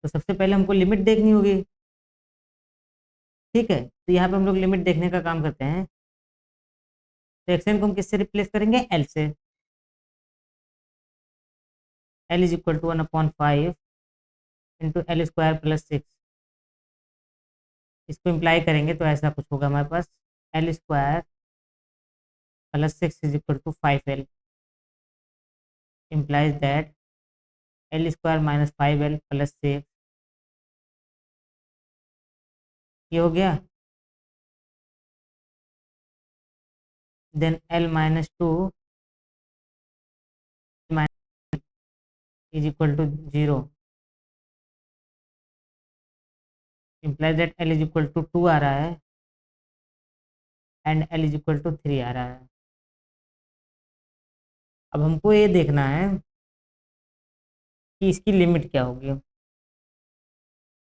तो सबसे पहले हमको लिमिट देखनी होगी। ठीक है, तो यहाँ पे हम लोग लिमिट देखने का काम करते हैं। तो एक्सएन को हम किससे रिप्लेस करेंगे? एल से। L is equal to 1/5 into L square plus 6। इसको इम्प्लाई करेंगे तो ऐसा कुछ होगा हमारे पास, L square plus 6 is equal to 5L, implies that L square minus 5L plus 6, ये हो गया। Then L minus 2 is equal to 0, implies that L is equal to 2 आ रहा है and L is equal to 3 आ रहा है। अब हमको ये देखना है कि इसकी लिमिट क्या होगी।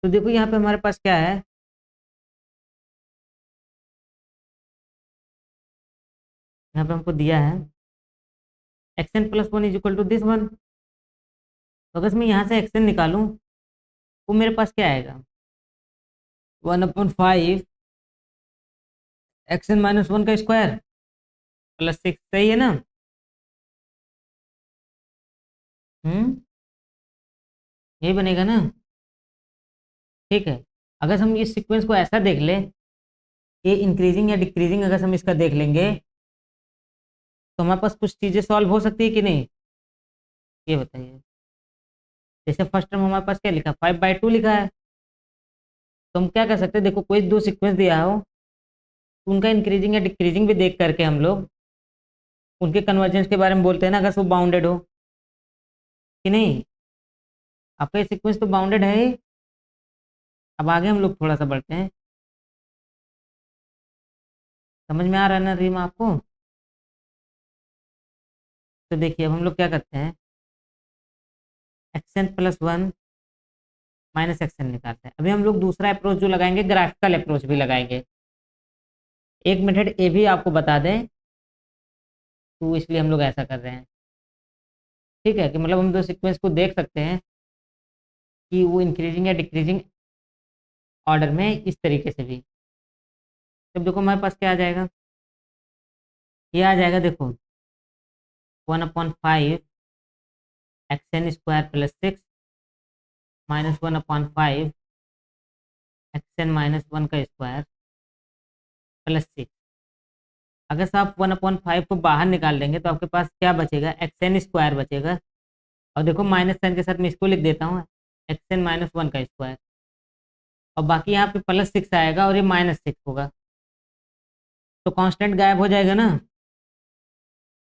तो देखो यहाँ पे हमारे पास क्या है, यहाँ पे हमको दिया है x n plus 1 is equal to this one. तो अगर मैं यहाँ से एक्सएन निकालूं वो मेरे पास क्या आएगा, 1/5 एक्सएन माइनस 1 का स्क्वायर प्लस 6, सही है ना? यही बनेगा ना? ठीक है, अगर हम इस सीक्वेंस को ऐसा देख ले, ये इंक्रीजिंग या डिक्रीजिंग अगर हम इसका देख लेंगे तो हमारे पास कुछ चीज़ें सॉल्व हो सकती है कि नहीं, ये बताइए। जैसे फर्स्ट टर्म हमारे पास क्या लिखा, 5/2 लिखा है। तो हम क्या कर सकते हैं, देखो कोई दो सीक्वेंस दिया हो तो उनका इंक्रीजिंग या डिक्रीजिंग भी देख करके हम लोग उनके कन्वर्जेंस के बारे में बोलते हैं ना, अगर वो बाउंडेड हो कि नहीं। आपका ये सीक्वेंस तो बाउंडेड है ही। अब आगे हम लोग थोड़ा सा बढ़ते हैं, समझ में आ रहा है ना रीमा आपको? तो देखिए अब हम लोग क्या करते हैं, एक्सएन प्लस 1 माइनस एक्सएन निकालते हैं। अभी हम लोग दूसरा अप्रोच जो लगाएंगे, ग्राफिकल अप्रोच भी लगाएंगे। एक मेथड ये भी आपको बता दें, तो इसलिए हम लोग ऐसा कर रहे हैं। ठीक है, कि मतलब हम दो सीक्वेंस को देख सकते हैं कि वो इंक्रीजिंग या डिक्रीजिंग ऑर्डर में इस तरीके से भी। तब देखो हमारे पास क्या आ जाएगा, ये आ जाएगा देखो 1/5 xn square plus 6 minus 1/5 xn minus 1 का स्क्वायर प्लस 6। अगर से आप 1/5 को बाहर निकाल देंगे तो आपके पास क्या बचेगा, एक्सएन स्क्वायर बचेगा। और देखो माइनस साइन के साथ मैं इसको लिख देता हूँ, एक्सएन माइनस 1 का स्क्वायर। और बाकी यहाँ पे प्लस 6 आएगा और ये माइनस 6 होगा, तो कांस्टेंट गायब हो जाएगा ना।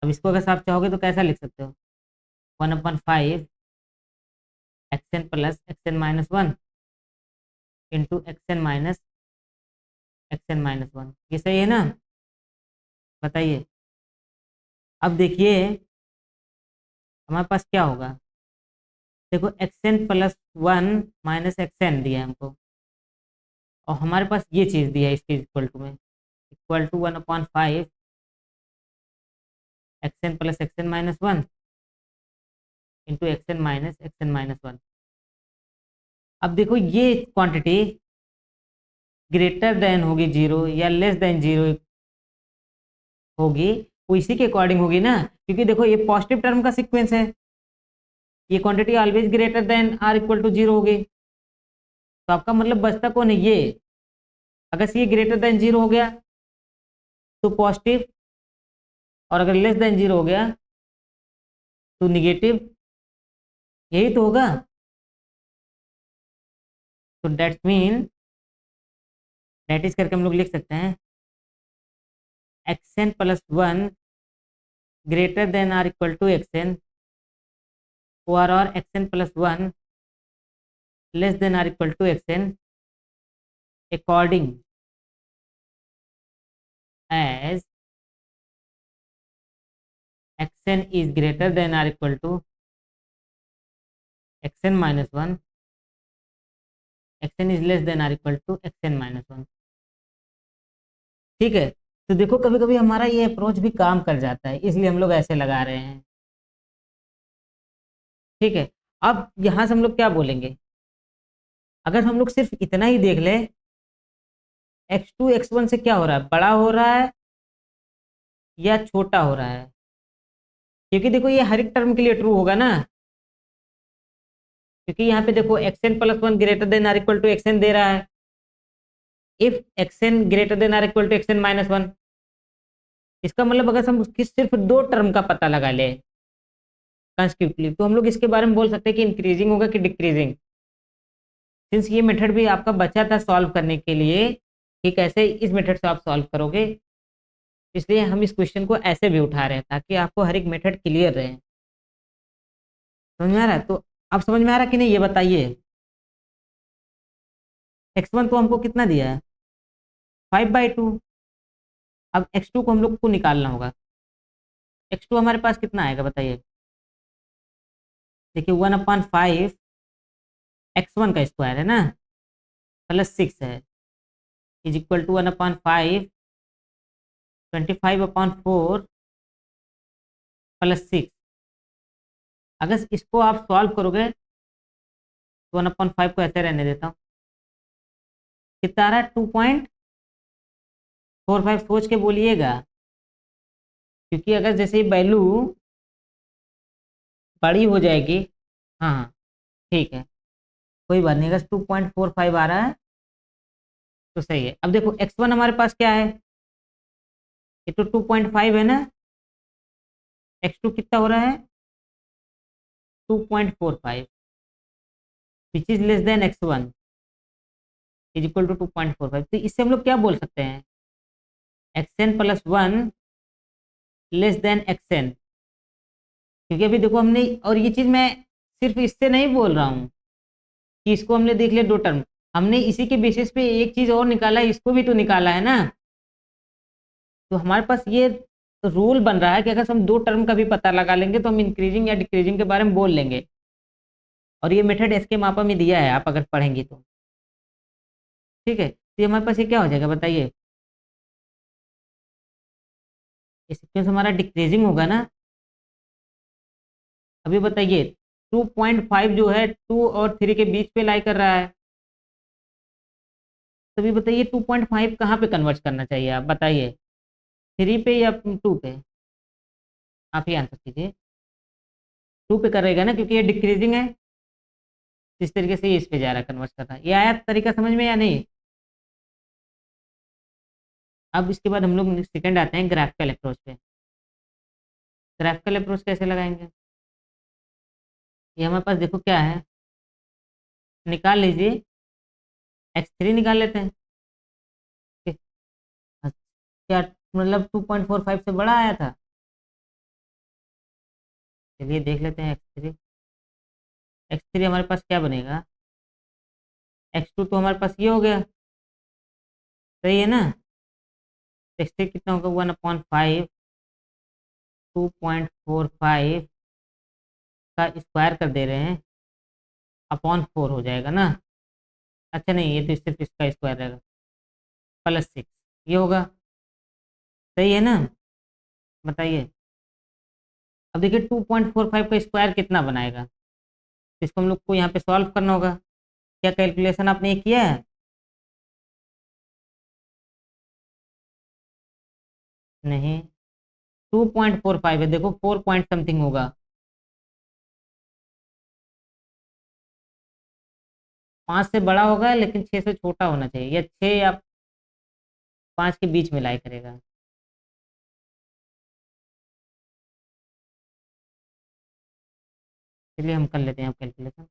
अब इसको अगर आप चाहोगे तो कैसा लिख सकते हो, 1/5 x n plus x n minus 1 into x n minus 1। ये सही है ना? बताइए। अब देखिए हमारे पास क्या होगा, देखो एक्सएन प्लस 1 माइनस एक्सएन दिया है हमको, और हमारे पास ये चीज़ दी है इसके इक्वल टू में, equal to 1/5 x n plus x n minus 1 into x n minus 1। अब देखो ये क्वांटिटी ग्रेटर देन होगी 0 या लेस देन 0 होगी, वो इसी के अकॉर्डिंग होगी ना, क्योंकि देखो ये पॉजिटिव टर्म का सीक्वेंस है, ये quantity always greater than are equal to 0 होगी। तो आपका मतलब बचता कौन है, ये। अगर ये ग्रेटर देन 0 हो गया तो पॉजिटिव, और अगर लेस देन 0 हो गया तो निगेटिव, यही तो होगा। तो दैट्स मीन, दैट इज करके हम लोग लिख सकते हैं x n plus 1 greater than are equal to x n, और x n plus 1 less than are equal to x n according as xn is greater than or equal to xn minus 1, xn is less than or equal to xn minus 1। ठीक है, तो देखो कभी कभी हमारा ये approach भी काम कर जाता है, इसलिए हम लोग ऐसे लगा रहे हैं। ठीक है, अब यहां से हम लोग क्या बोलेंगे, अगर हम लोग सिर्फ इतना ही देख ले, x2 x1 से क्या हो रहा है, बड़ा हो रहा है या छोटा हो रहा है, क्योंकि देखो ये हर एक टर्म के लिए ट्रू होगा ना, क्योंकि यहाँ पे देखो xn plus one greater than are equal to xn दे रहा है, if xn greater than are equal to xn minus one. इसका मतलब अगर हम उसकी सिर्फ दो टर्म का पता लगा ले कंस्टिट्यूटिवली, तो हम लोग इसके बारे में बोल सकते हैं कि इंक्रीजिंग होगा कि डिक्रीजिंग। सिंस ये मेथड भी आपका बचा था सॉल्व करने के लिए कि कैसे इस मेथड से आप सॉल्व करोगे, इसलिए हम इस क्वेश्चन को ऐसे भी उठा रहे हैं ताकि आपको हर एक मेथड क्लियर रहे। समझ में आ रहा है? तो अब समझ में आ रहा है कि नहीं ये बताइए। x1 तो हमको कितना दिया है, 5/2। अब x2 को हम लोग को निकालना होगा। x2 हमारे पास कितना आएगा बताइए। देखिए 1/5 x1 का स्क्वायर है ना, प्लस 6 है, इज इक्वल टू 1/5 25/4 प्लस 6। अगर इसको आप सॉल्व करोगे तो 1/5 को ऐसे रहने देता हूँ, कितना आ रहा है 2.45। सोच के बोलिएगा, क्योंकि अगर जैसे वैल्यू बड़ी हो जाएगी, हाँ हाँ ठीक है कोई बात नहीं, अगर 2.45 आ रहा है तो सही है। अब देखो x1 हमारे पास क्या है, ये तो 2.5 है ना, x2 कितना हो रहा है 2.45, which is less than x1 is equal to 2.45। तो इससे हम लोग क्या बोल सकते हैं, xn plus one less than xn। क्योंकि अभी देखो हमने, और ये चीज मैं सिर्फ इससे नहीं बोल रहा हूँ कि इसको हमने देख लिया दो टर्म, हमने इसी के बेसिस पे एक चीज और निकाला है, इसको भी तो निकाला है ना। तो हमारे पास ये रूल बन रहा है कि अगर हम दो टर्म का भी पता लगा लेंगे तो हम इंक्रीजिंग या डिक्रीजिंग के बारे में बोल लेंगे। और ये मेथड एसके मापा में दिया है, आप अगर पढ़ेंगे तो ठीक है। तो ये हमारे पास ये क्या हो जाएगा बताइए, ये सीक्वेंस हमारा डिक्रीजिंग होगा ना। अभी बताइए 2.5 जो है 2 और 3 के बीच पे लाई कर रहा है, तो अभी बताइए 2.5 कहाँ पे कन्वर्ट करना चाहिए, आप बताइए 3 पे या 2 पे, आप ही आंसर कीजिए। 2 पे करेगा ना, क्योंकि ये डिक्रीजिंग है, इस तरीके से ये इस पे जा रहा है कन्वर्ट कर रहा है। ये आया तरीका समझ में या नहीं। अब इसके बाद हम लोग सेकंड आते हैं ग्राफिकल अप्रोच पे। ग्राफिकल अप्रोच कैसे लगाएंगे, ये हमारे पास देखो क्या है, निकाल लीजिए, x3 निकाल लेते हैं। ठीक है। क्या मतलब 2.45 से बड़ा आया था, चलिए देख लेते हैं x3। x3 हमारे पास क्या बनेगा, x2 तो हमारे पास ये हो गया, सही है ना। x3 कितना होगा 1/5 2.45 का स्क्वायर कर दे रहे हैं, अपॉन 4 हो जाएगा ना। अच्छा नहीं, ये तो सिर्फ इसका स्क्वायर रहेगा, प्लस 6 ये होगा, सही है ना। बताइए अब देखिए 2.45 का स्क्वायर कितना बनाएगा, तो इसको हम लोग को यहाँ पे सॉल्व करना होगा। क्या कैलकुलेशन आपने ये किया है, नहीं 2.45 है, देखो 4 पॉइंट समथिंग होगा, 5 से बड़ा होगा लेकिन 6 से छोटा होना चाहिए, या 6 या 5 के बीच में लाई करेगा। चलिए हम कर लेते हैं अब कैलकुलेशन,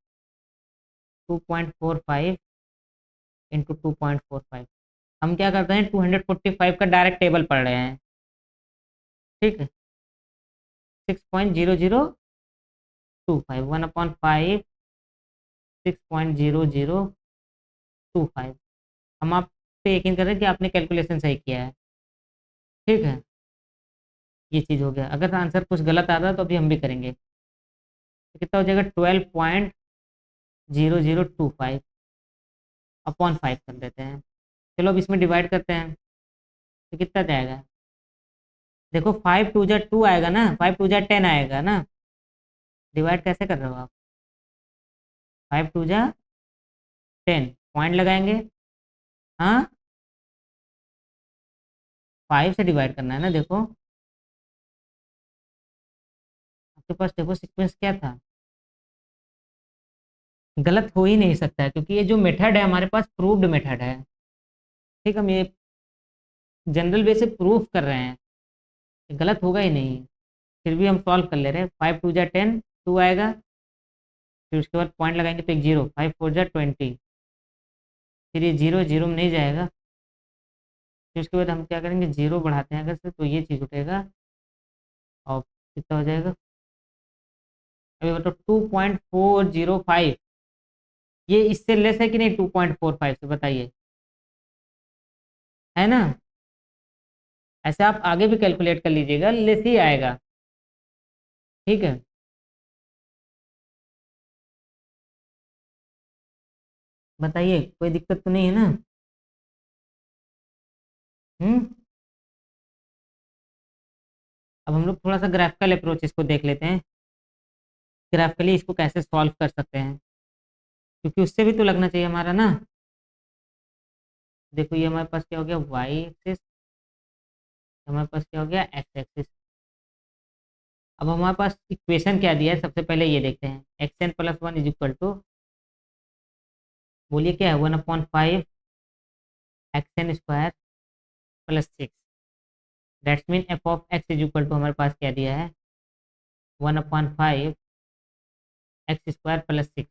2.45 इंटू 2.45, हम क्या करते हैं 245 का डायरेक्ट टेबल पढ़ रहे हैं, ठीक है। 6.0025 1/5 6.0025। हम आप पे यकीन कर रहे हैं कि आपने कैलकुलेशन सही किया है, ठीक है। ये चीज़ हो गया, अगर आंसर कुछ गलत आता है तो अभी हम भी करेंगे, तो कितना हो जाएगा 12.0025 अपॉन 5 कर देते हैं। चलो अब इसमें डिवाइड करते हैं, तो कितना जाएगा, देखो 5 2 जा 2 आएगा ना, 5 2 जा 10 आएगा ना। डिवाइड कैसे कर रहे हो आप, 5 2 जा 10 पॉइंट लगाएंगे। हाँ 5 से डिवाइड करना है ना। देखो आपके पास देखो सीक्वेंस क्या था, गलत हो ही नहीं सकता है क्योंकि ये जो मेथड है हमारे पास प्रूव्ड मेथड है। ठीक, हम ये जनरल वे से प्रूफ कर रहे हैं, ये गलत होगा ही नहीं। फिर भी हम सॉल्व कर ले रहे हैं। 5 2 जा 10, 2 आएगा। फिर उसके बाद पॉइंट लगाएंगे तो एक जीरो, 5 4 जा 20। फिर ये जीरो जीरो में नहीं जाएगा। फिर उसके बाद हम क्या करेंगे, जीरो बढ़ाते हैं अगर से तो ये चीज़ उठेगा और कितना हो जाएगा। अभी बताओ 2.405, ये इससे लेस है कि नहीं 2.45 से, बताइए। है ना। ऐसे आप आगे भी कैलकुलेट कर लीजिएगा, लेस ही आएगा। ठीक है। बताइए कोई दिक्कत तो नहीं है ना। हम्म। अब हम लोग थोड़ा सा ग्राफिकल अप्रोच इसको देख लेते हैं, ग्राफिकली इसको कैसे सॉल्व कर सकते हैं, क्योंकि उससे भी तो लगना चाहिए हमारा ना। देखो ये हमारे पास क्या हो गया, वाई एक्सिस, हमारे पास क्या हो गया, एक्स एक्सिस। अब हमारे पास इक्वेशन क्या दिया है, सबसे पहले ये देखते हैं। xn+1 इज इक्वल टू, बोलिए क्या है, 1/5 xn² +6। That's mean f of x is equal to हमारे पास क्या दिया है, 1/5 x² + 6।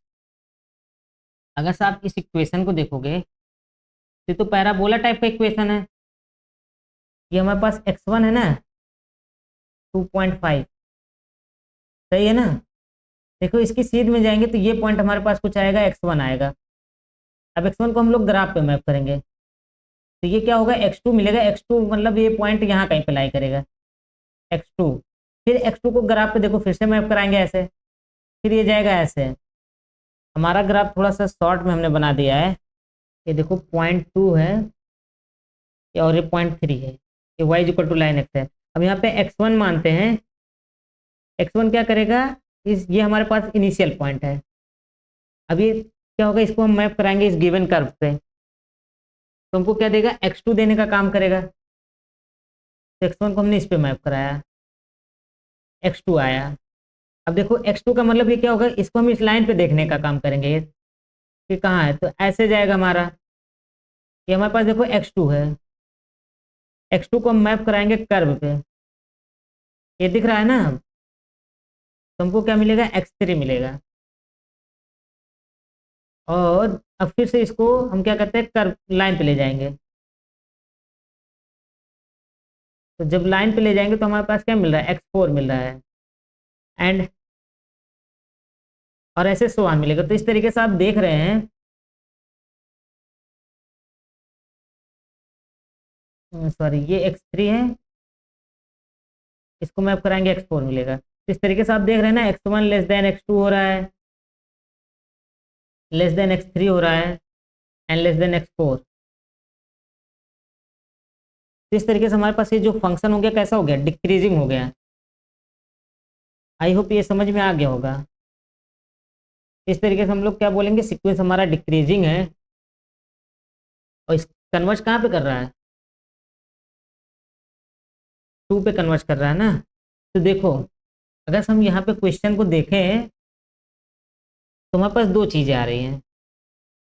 अगर से आप इस इक्वेशन को देखोगे तो ये तो पैराबोला टाइप का इक्वेशन है। ये हमारे पास x1 है ना 2.5, सही है ना। देखो इसकी सीध में जाएंगे तो ये पॉइंट हमारे पास कुछ आएगा, x1 आएगा। अब x1 को हम लोग ग्राफ पे मैप करेंगे तो ये क्या होगा, x2 मिलेगा। x2 मतलब ये पॉइंट यहाँ कहीं पे लाई करेगा, x2। फिर x2 को ग्राफ पे देखो फिर से मैप कराएंगे ऐसे, फिर ये जाएगा ऐसे। हमारा ग्राफ थोड़ा सा शॉर्ट में हमने बना दिया है। ये देखो .2 है और ये .3 है, ये y = लाइन एक्स है। अब यहाँ पे x1 मानते हैं, x1 क्या करेगा, इस ये हमारे पास इनिशियल पॉइंट है। अब ये क्या होगा, इसको हम मैप कराएंगे इस गिवन कर्व पे, तो हमको क्या देगा, x2 देने का काम करेगा। तो x1 को हमने इस पे मैप कराया, x2 आया। अब देखो x2 का मतलब ये क्या होगा, इसको हम इस लाइन पे देखने का काम करेंगे कि कहाँ है, तो ऐसे जाएगा हमारा। ये हमारे पास देखो x2 है, x2 को हम मैप कराएंगे कर्व पे, ये दिख रहा है ना। तो हमको क्या मिलेगा, x3 मिलेगा। और अब फिर से इसको हम क्या करते हैं, कर्व लाइन पे ले जाएंगे। तो जब लाइन पे ले जाएंगे तो हमारे पास क्या मिल रहा है, x4 मिल रहा है। एंड और ऐसे सो मिलेगा। तो इस तरीके से आप देख रहे हैं, सॉरी ये x3 है, इसको मैप कराएंगे x4 मिलेगा। तो इस तरीके से आप देख रहे हैं ना, x1 x2 हो रहा है, x3 हो रहा है, एंड x4। तो इस तरीके से हमारे पास ये जो फंक्शन हो गया कैसा हो गया, डिक्रीजिंग हो गया। आई होप ये समझ में आ गया होगा। इस तरीके से हम लोग क्या बोलेंगे, सीक्वेंस हमारा डिक्रीजिंग है। और इस कन्वर्ज कहाँ पे कर रहा है, 2 पे कन्वर्ज कर रहा है ना। तो देखो अगर हम यहाँ पे क्वेश्चन को देखें तो हमारे पास दो चीज़ें आ रही हैं।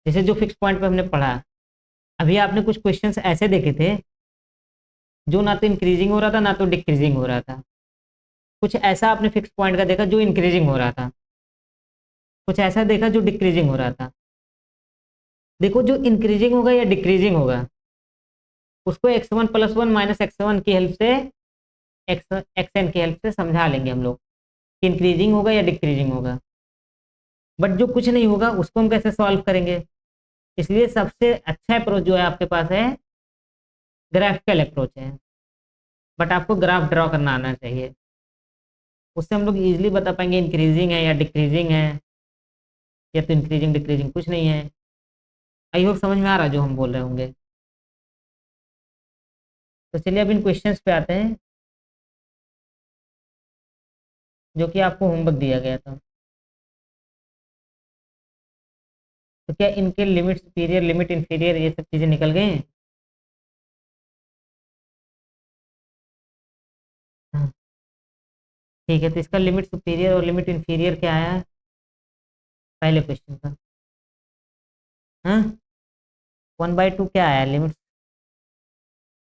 जैसे जो फिक्स पॉइंट पे हमने पढ़ा, अभी आपने कुछ क्वेश्चंस ऐसे देखे थे जो ना तो इंक्रीजिंग हो रहा था ना तो डिक्रीजिंग हो रहा था। कुछ ऐसा आपने फिक्स पॉइंट का देखा जो इंक्रीजिंग हो रहा था, कुछ ऐसा देखा जो डिक्रीजिंग हो रहा था। देखो जो इंक्रीजिंग होगा या डिक्रीजिंग होगा उसको x1+1 - x1 की हेल्प से, xn की हेल्प से समझा लेंगे हम लोग कि इंक्रीजिंग होगा या डिक्रीजिंग होगा। बट जो कुछ नहीं होगा उसको हम कैसे सॉल्व करेंगे। इसलिए सबसे अच्छा अप्रोच जो है आपके पास है, ग्राफिकल अप्रोच है। बट आपको ग्राफ ड्रॉ करना आना चाहिए, उससे हम लोग इजीली बता पाएंगे इंक्रीजिंग है या डिक्रीजिंग है, या तो इंक्रीजिंग डिक्रीजिंग कुछ नहीं है। आई होप समझ में आ रहा है जो हम बोल रहे होंगे। तो चलिए अब इन क्वेश्चंस पे आते हैं जो कि आपको होमवर्क दिया गया था। तो क्या इनके लिमिट सुपीरियर लिमिट इंफीरियर ये सब चीज़ें निकल गई हैं? हाँ, ठीक है, तो इसका लिमिट सुपीरियर और लिमिट इंफीरियर क्या आया पहले क्वेश्चन का? हाँ, 1/2 क्या आया लिमिट?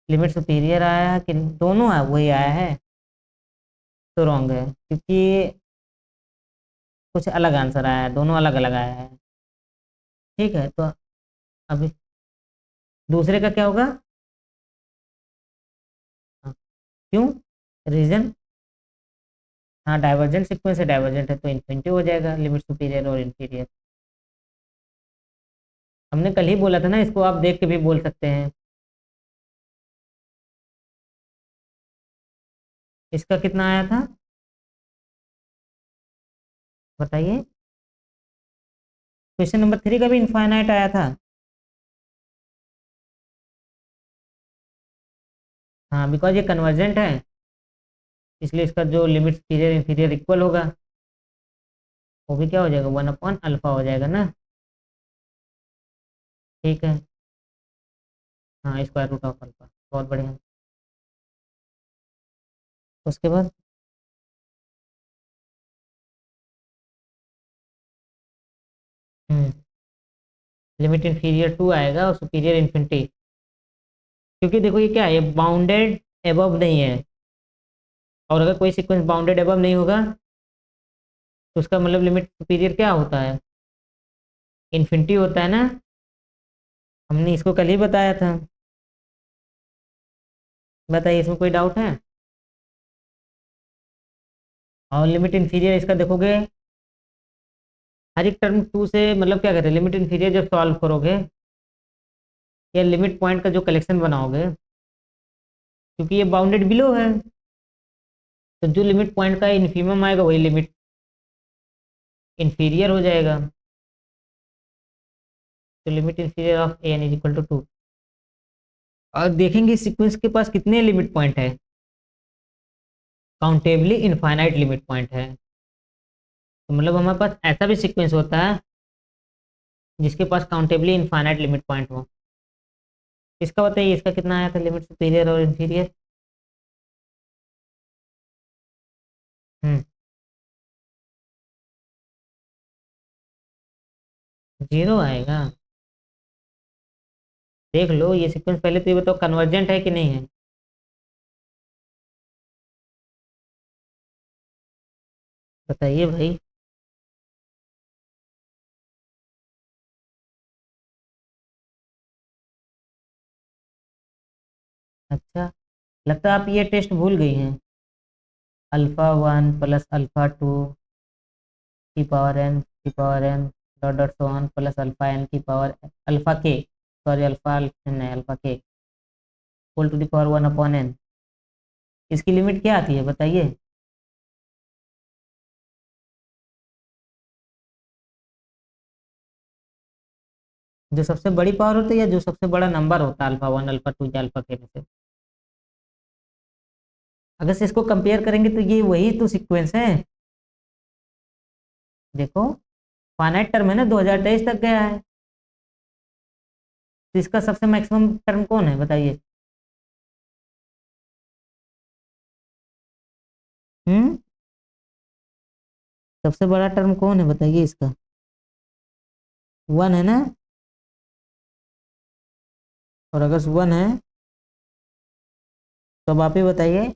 लिमिट सुपीरियर आया कि दोनों है वही आया है? तो रॉन्ग है, क्योंकि कुछ अलग आंसर आया है, दोनों अलग अलग आया है। ठीक है, तो अभी दूसरे का क्या होगा? हाँ, क्यों? रीजन? हाँ, डाइवर्जेंट सीक्वेंस है, डाइवर्जेंट है तो इन्फिनिटी हो जाएगा लिमिट सुपीरियर और इंफीरियर। हमने कल ही बोला था ना, इसको आप देख के भी बोल सकते हैं। इसका कितना आया था बताइए? क्वेश्चन नंबर 3 का भी इनफाइनाइट आया था। हाँ, बिकॉज ये कन्वर्जेंट है, इसलिए इसका जो लिमिट सुपीरियर इंफीरियर इक्वल होगा वो भी क्या हो जाएगा, 1/अल्फा हो जाएगा ना। ठीक है, हाँ, स्क्वायर रूट ऑफ अल्फा, बहुत बढ़िया। उसके बाद लिमिट इंफीरियर 2 आएगा और सुपीरियर इन्फिनिटी, क्योंकि देखो ये क्या है, ये बाउंडेड एबव नहीं है। और अगर कोई सीक्वेंस बाउंडेड एबव नहीं होगा तो उसका मतलब लिमिट सुपीरियर क्या होता है, इन्फिनिटी होता है ना। हमने इसको कल ही बताया था। बताइए, इसमें कोई डाउट है? और लिमिट इंफीरियर इसका देखोगे, हर एक टर्म 2 से मतलब क्या कहते हैं, लिमिट इंफीरियर जब सॉल्व करोगे या लिमिट पॉइंट का जो कलेक्शन बनाओगे, क्योंकि ये बाउंडेड बिलो है, तो जो लिमिट पॉइंट का इन्फीमम आएगा वही लिमिट इंफीरियर हो जाएगा। तो limit inferior of a n is equal to 2। और देखेंगे सीक्वेंस के पास कितने लिमिट पॉइंट है, काउंटेबली इनफाइनाइट लिमिट पॉइंट है। तो मतलब हमारे पास ऐसा भी सीक्वेंस होता है जिसके पास काउंटेबली इनफाइनाइट लिमिट पॉइंट हो। इसका बताइए, इसका कितना आया था लिमिट सुपीरियर और इंफीरियर? हम्म 0 आएगा। देख लो ये सीक्वेंस, पहले तो ये बताओ कन्वर्जेंट है कि नहीं है? बताइए भाई। अच्छा, लगता है आप ये टेस्ट भूल गई हैं। अल्फा 1 प्लस अल्फा 2 की पावर एन की power n dot dot so on plus alpha n की power alpha k, sorry alpha नहीं, alpha k whole to the power 1/n। इसकी लिमिट क्या आती है बताइए? जो सबसे बड़ी पावर होती है या जो सबसे बड़ा नंबर होता है अल्फा 1 अल्फा 2 या अल्फा के में से? अगर से इसको कंपेयर करेंगे तो ये वही तो सीक्वेंस है। देखो, फाइनाइट टर्म है ना, 2023 तक गया है, तो इसका सबसे मैक्सिमम टर्म कौन है बताइए? हम्म सबसे बड़ा टर्म कौन है बताइए इसका? 1 है ना। और अगर 1 है तो अब आप ही बताइए,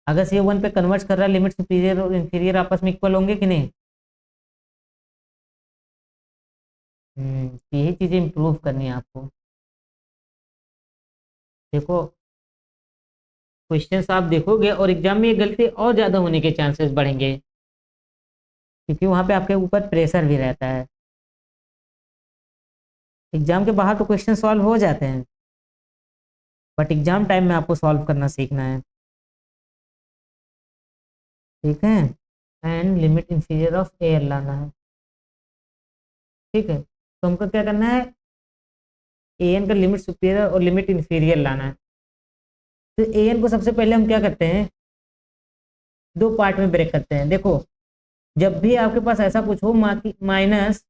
अगर से 1 पे कन्वर्ट कर रहा है, लिमिट सुपीरियर और इंफीरियर आपस में इक्वल होंगे कि नहीं? यही चीजें इंप्रूव करनी है आपको। देखो, क्वेश्चंस आप देखोगे और एग्जाम में ये गलती और ज्यादा होने के चांसेस बढ़ेंगे, क्योंकि वहां पे आपके ऊपर प्रेशर भी रहता है। एग्जाम के बाहर तो क्वेश्चन सॉल्व हो जाते हैं, बट एग्जाम टाइम में आपको सॉल्व करना सीखना है। ठीक है, एंड लिमिट इंफीरियर ऑफ ए लाना है। ठीक है, तो हमको क्या करना है, ए एन का लिमिट सुपीरियर और लिमिट इंफीरियर लाना है। तो ए एन को सबसे पहले हम क्या करते हैं, दो पार्ट में ब्रेक करते हैं। देखो, जब भी आपके पास ऐसा कुछ हो माइनस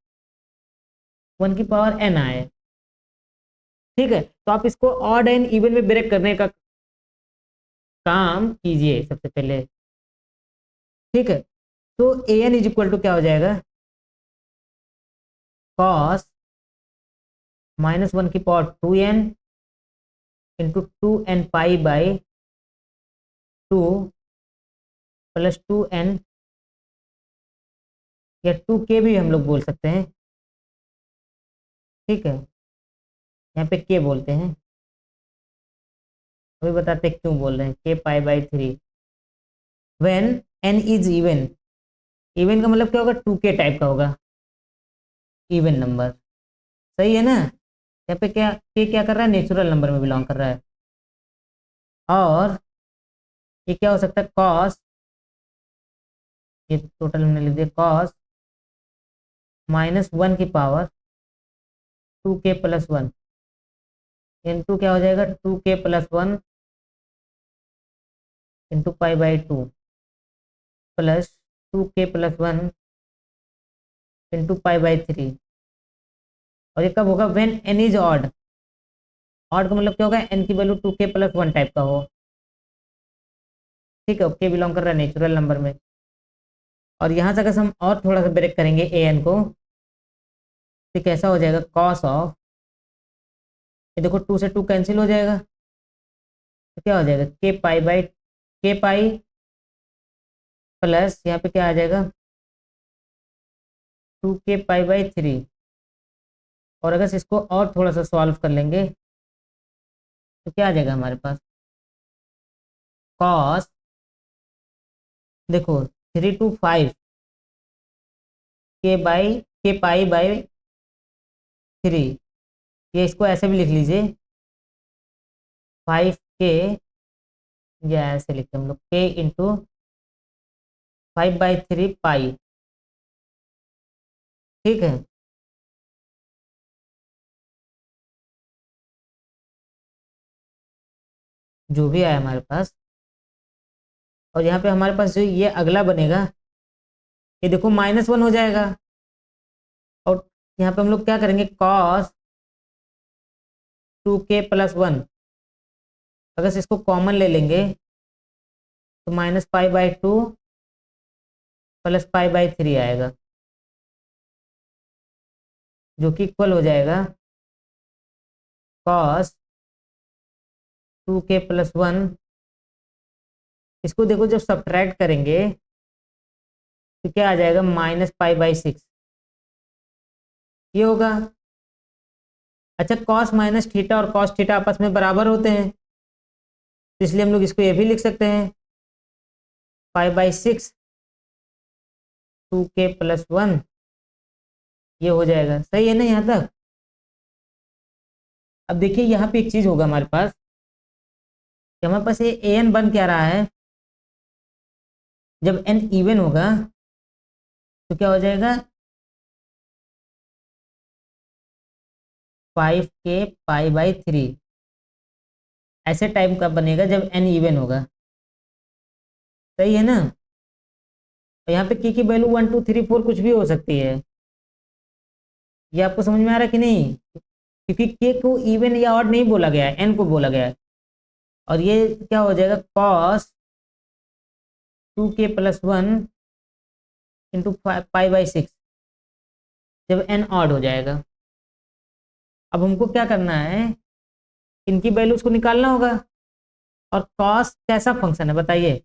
1 की पावर n आए। ठीक है, तो आप इसको ऑड एंड इवन में ब्रेक करने का काम कीजिए सबसे पहले। ठीक है, तो ए एन इज इक्वल टू क्या हो जाएगा, कॉस -1 की power 2n into 2n pi by 2 plus 2n, या 2k भी हम लोग बोल सकते हैं। ठीक है, यहाँ पे k बोलते हैं, अभी बताते हैं क्यों बोल रहे हैं k pi by 3 when n is even. Even का मतलब क्या होगा, 2k टाइप का होगा, इवन नंबर। सही है ना, यहाँ पे क्या k क्या कर रहा है, नेचुरल नंबर में बिलोंग कर रहा है। और ये क्या हो सकता है, कॉस, ये टोटल हमने लिख दिया, कॉस -1 की पावर 2k प्लस 1 इंटू क्या हो जाएगा, 2k plus 1 into pi by 2 plus 2k plus 1 into pi by 3। और ये कब होगा, when n is odd. Odd का मतलब क्या होगा, n की वैल्यू 2k प्लस 1 टाइप का हो। ठीक है, k बिलोंग कर रहा है नेचुरल नंबर में। और यहाँ से अगर हम और थोड़ा सा ब्रेक करेंगे ए एन को, तो कैसा हो जाएगा, कॉस ऑफ, ये देखो 2 से 2 कैंसिल हो जाएगा, तो क्या हो जाएगा, k pi by k pi plus यहाँ पे क्या आ जाएगा, 2k पाई बाई 3। और अगर इसको और थोड़ा सा सॉल्व कर लेंगे तो क्या आ जाएगा हमारे पास, कॉस, देखो 3 to 5 के पाई बाई 3, ये इसको ऐसे भी लिख लीजिए 5k, या ऐसे लिखते हैं हम लोग k इंटू 5/3 पाई। ठीक है, जो भी आया हमारे पास। और यहाँ पे हमारे पास जो ये अगला बनेगा, ये देखो -1 हो जाएगा। और यहाँ पे हम लोग क्या करेंगे, कॉस 2k प्लस 1, अगर से इसको कॉमन ले लेंगे तो -π/2 प्लस π/3 आएगा, जो कि इक्वल हो जाएगा कॉस 2k प्लस 1। इसको देखो जब सब्ट्रैक्ट करेंगे तो क्या आ जाएगा, -π/6 ये होगा। अच्छा, कॉस माइनस थीटा और कॉस थीटा आपस में बराबर होते हैं, तो इसलिए हम लोग इसको ये भी लिख सकते हैं π/6 2k प्लस 1, ये हो जाएगा। सही है ना यहाँ तक। अब देखिए यहाँ पे एक चीज होगा हमारे पास, कि हमारे पास ये ए एन बन क्या रहा है, जब एन इवन होगा तो क्या हो जाएगा, 5k π/3 ऐसे टाइप का बनेगा जब एन इवन होगा। सही है ना। और यहाँ पे की वैल्यू 1 2 3 4 कुछ भी हो सकती है, ये आपको समझ में आ रहा है कि नहीं, क्योंकि के को इवन या ऑड नहीं बोला गया है, एन को बोला गया है। और ये क्या हो जाएगा, कॉस 2k प्लस 1 इंटू π/6 जब एन ऑड हो जाएगा। अब हमको क्या करना है, इनकी वैल्यूज को निकालना होगा। और कॉस कैसा फंक्शन है बताइए,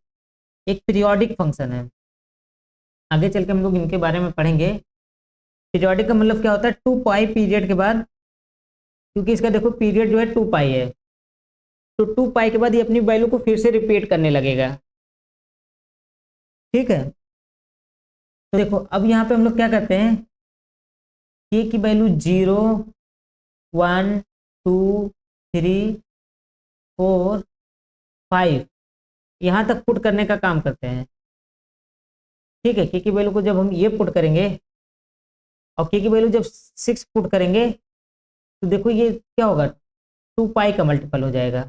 एक पीरियोडिक फंक्शन है। आगे चल के हम लोग इनके बारे में पढ़ेंगे। पीरियोडिक का मतलब क्या होता है, 2 पाई पीरियड के बाद, क्योंकि इसका देखो पीरियड जो है 2 पाई है, तो 2 पाई के बाद ये अपनी वैल्यू को फिर से रिपीट करने लगेगा। ठीक है, तो देखो अब यहाँ पे हम लोग क्या करते हैं, के की वैल्यू 0 1 2 3 4 5 यहाँ तक पुट करने का काम करते हैं। ठीक है, के की वैल्यू को जब हम ये पुट करेंगे और के की वैल्यू जब 6 पुट करेंगे तो देखो ये क्या होगा, 2 पाई का मल्टीपल हो जाएगा।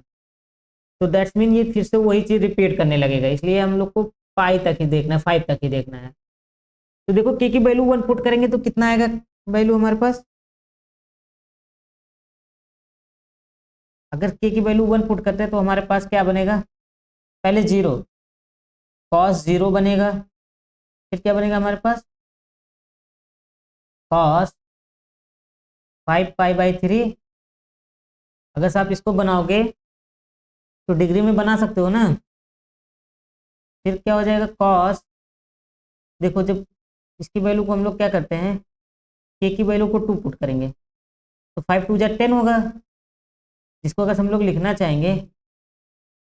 तो दैट्स मीन ये फिर से वही चीज़ रिपीट करने लगेगा, इसलिए हम लोग को पाई तक ही देखना है, 5 तक ही देखना है। तो देखो के की वैल्यू 1 पुट करेंगे तो कितना आएगा वैल्यू हमारे पास, अगर के की वैल्यू 1 पुट करते हैं तो हमारे पास क्या बनेगा, पहले 0, कॉस 0 बनेगा, फिर क्या बनेगा हमारे पास, कॉस 5 पाई/3। अगर आप इसको बनाओगे तो डिग्री में बना सकते हो ना। फिर क्या हो जाएगा, कॉस, देखो जब इसकी वैल्यू को हम लोग क्या करते हैं, के की वैल्यू को 2 पुट करेंगे तो 5×2 = 10 होगा, जिसको अगर हम लोग लिखना चाहेंगे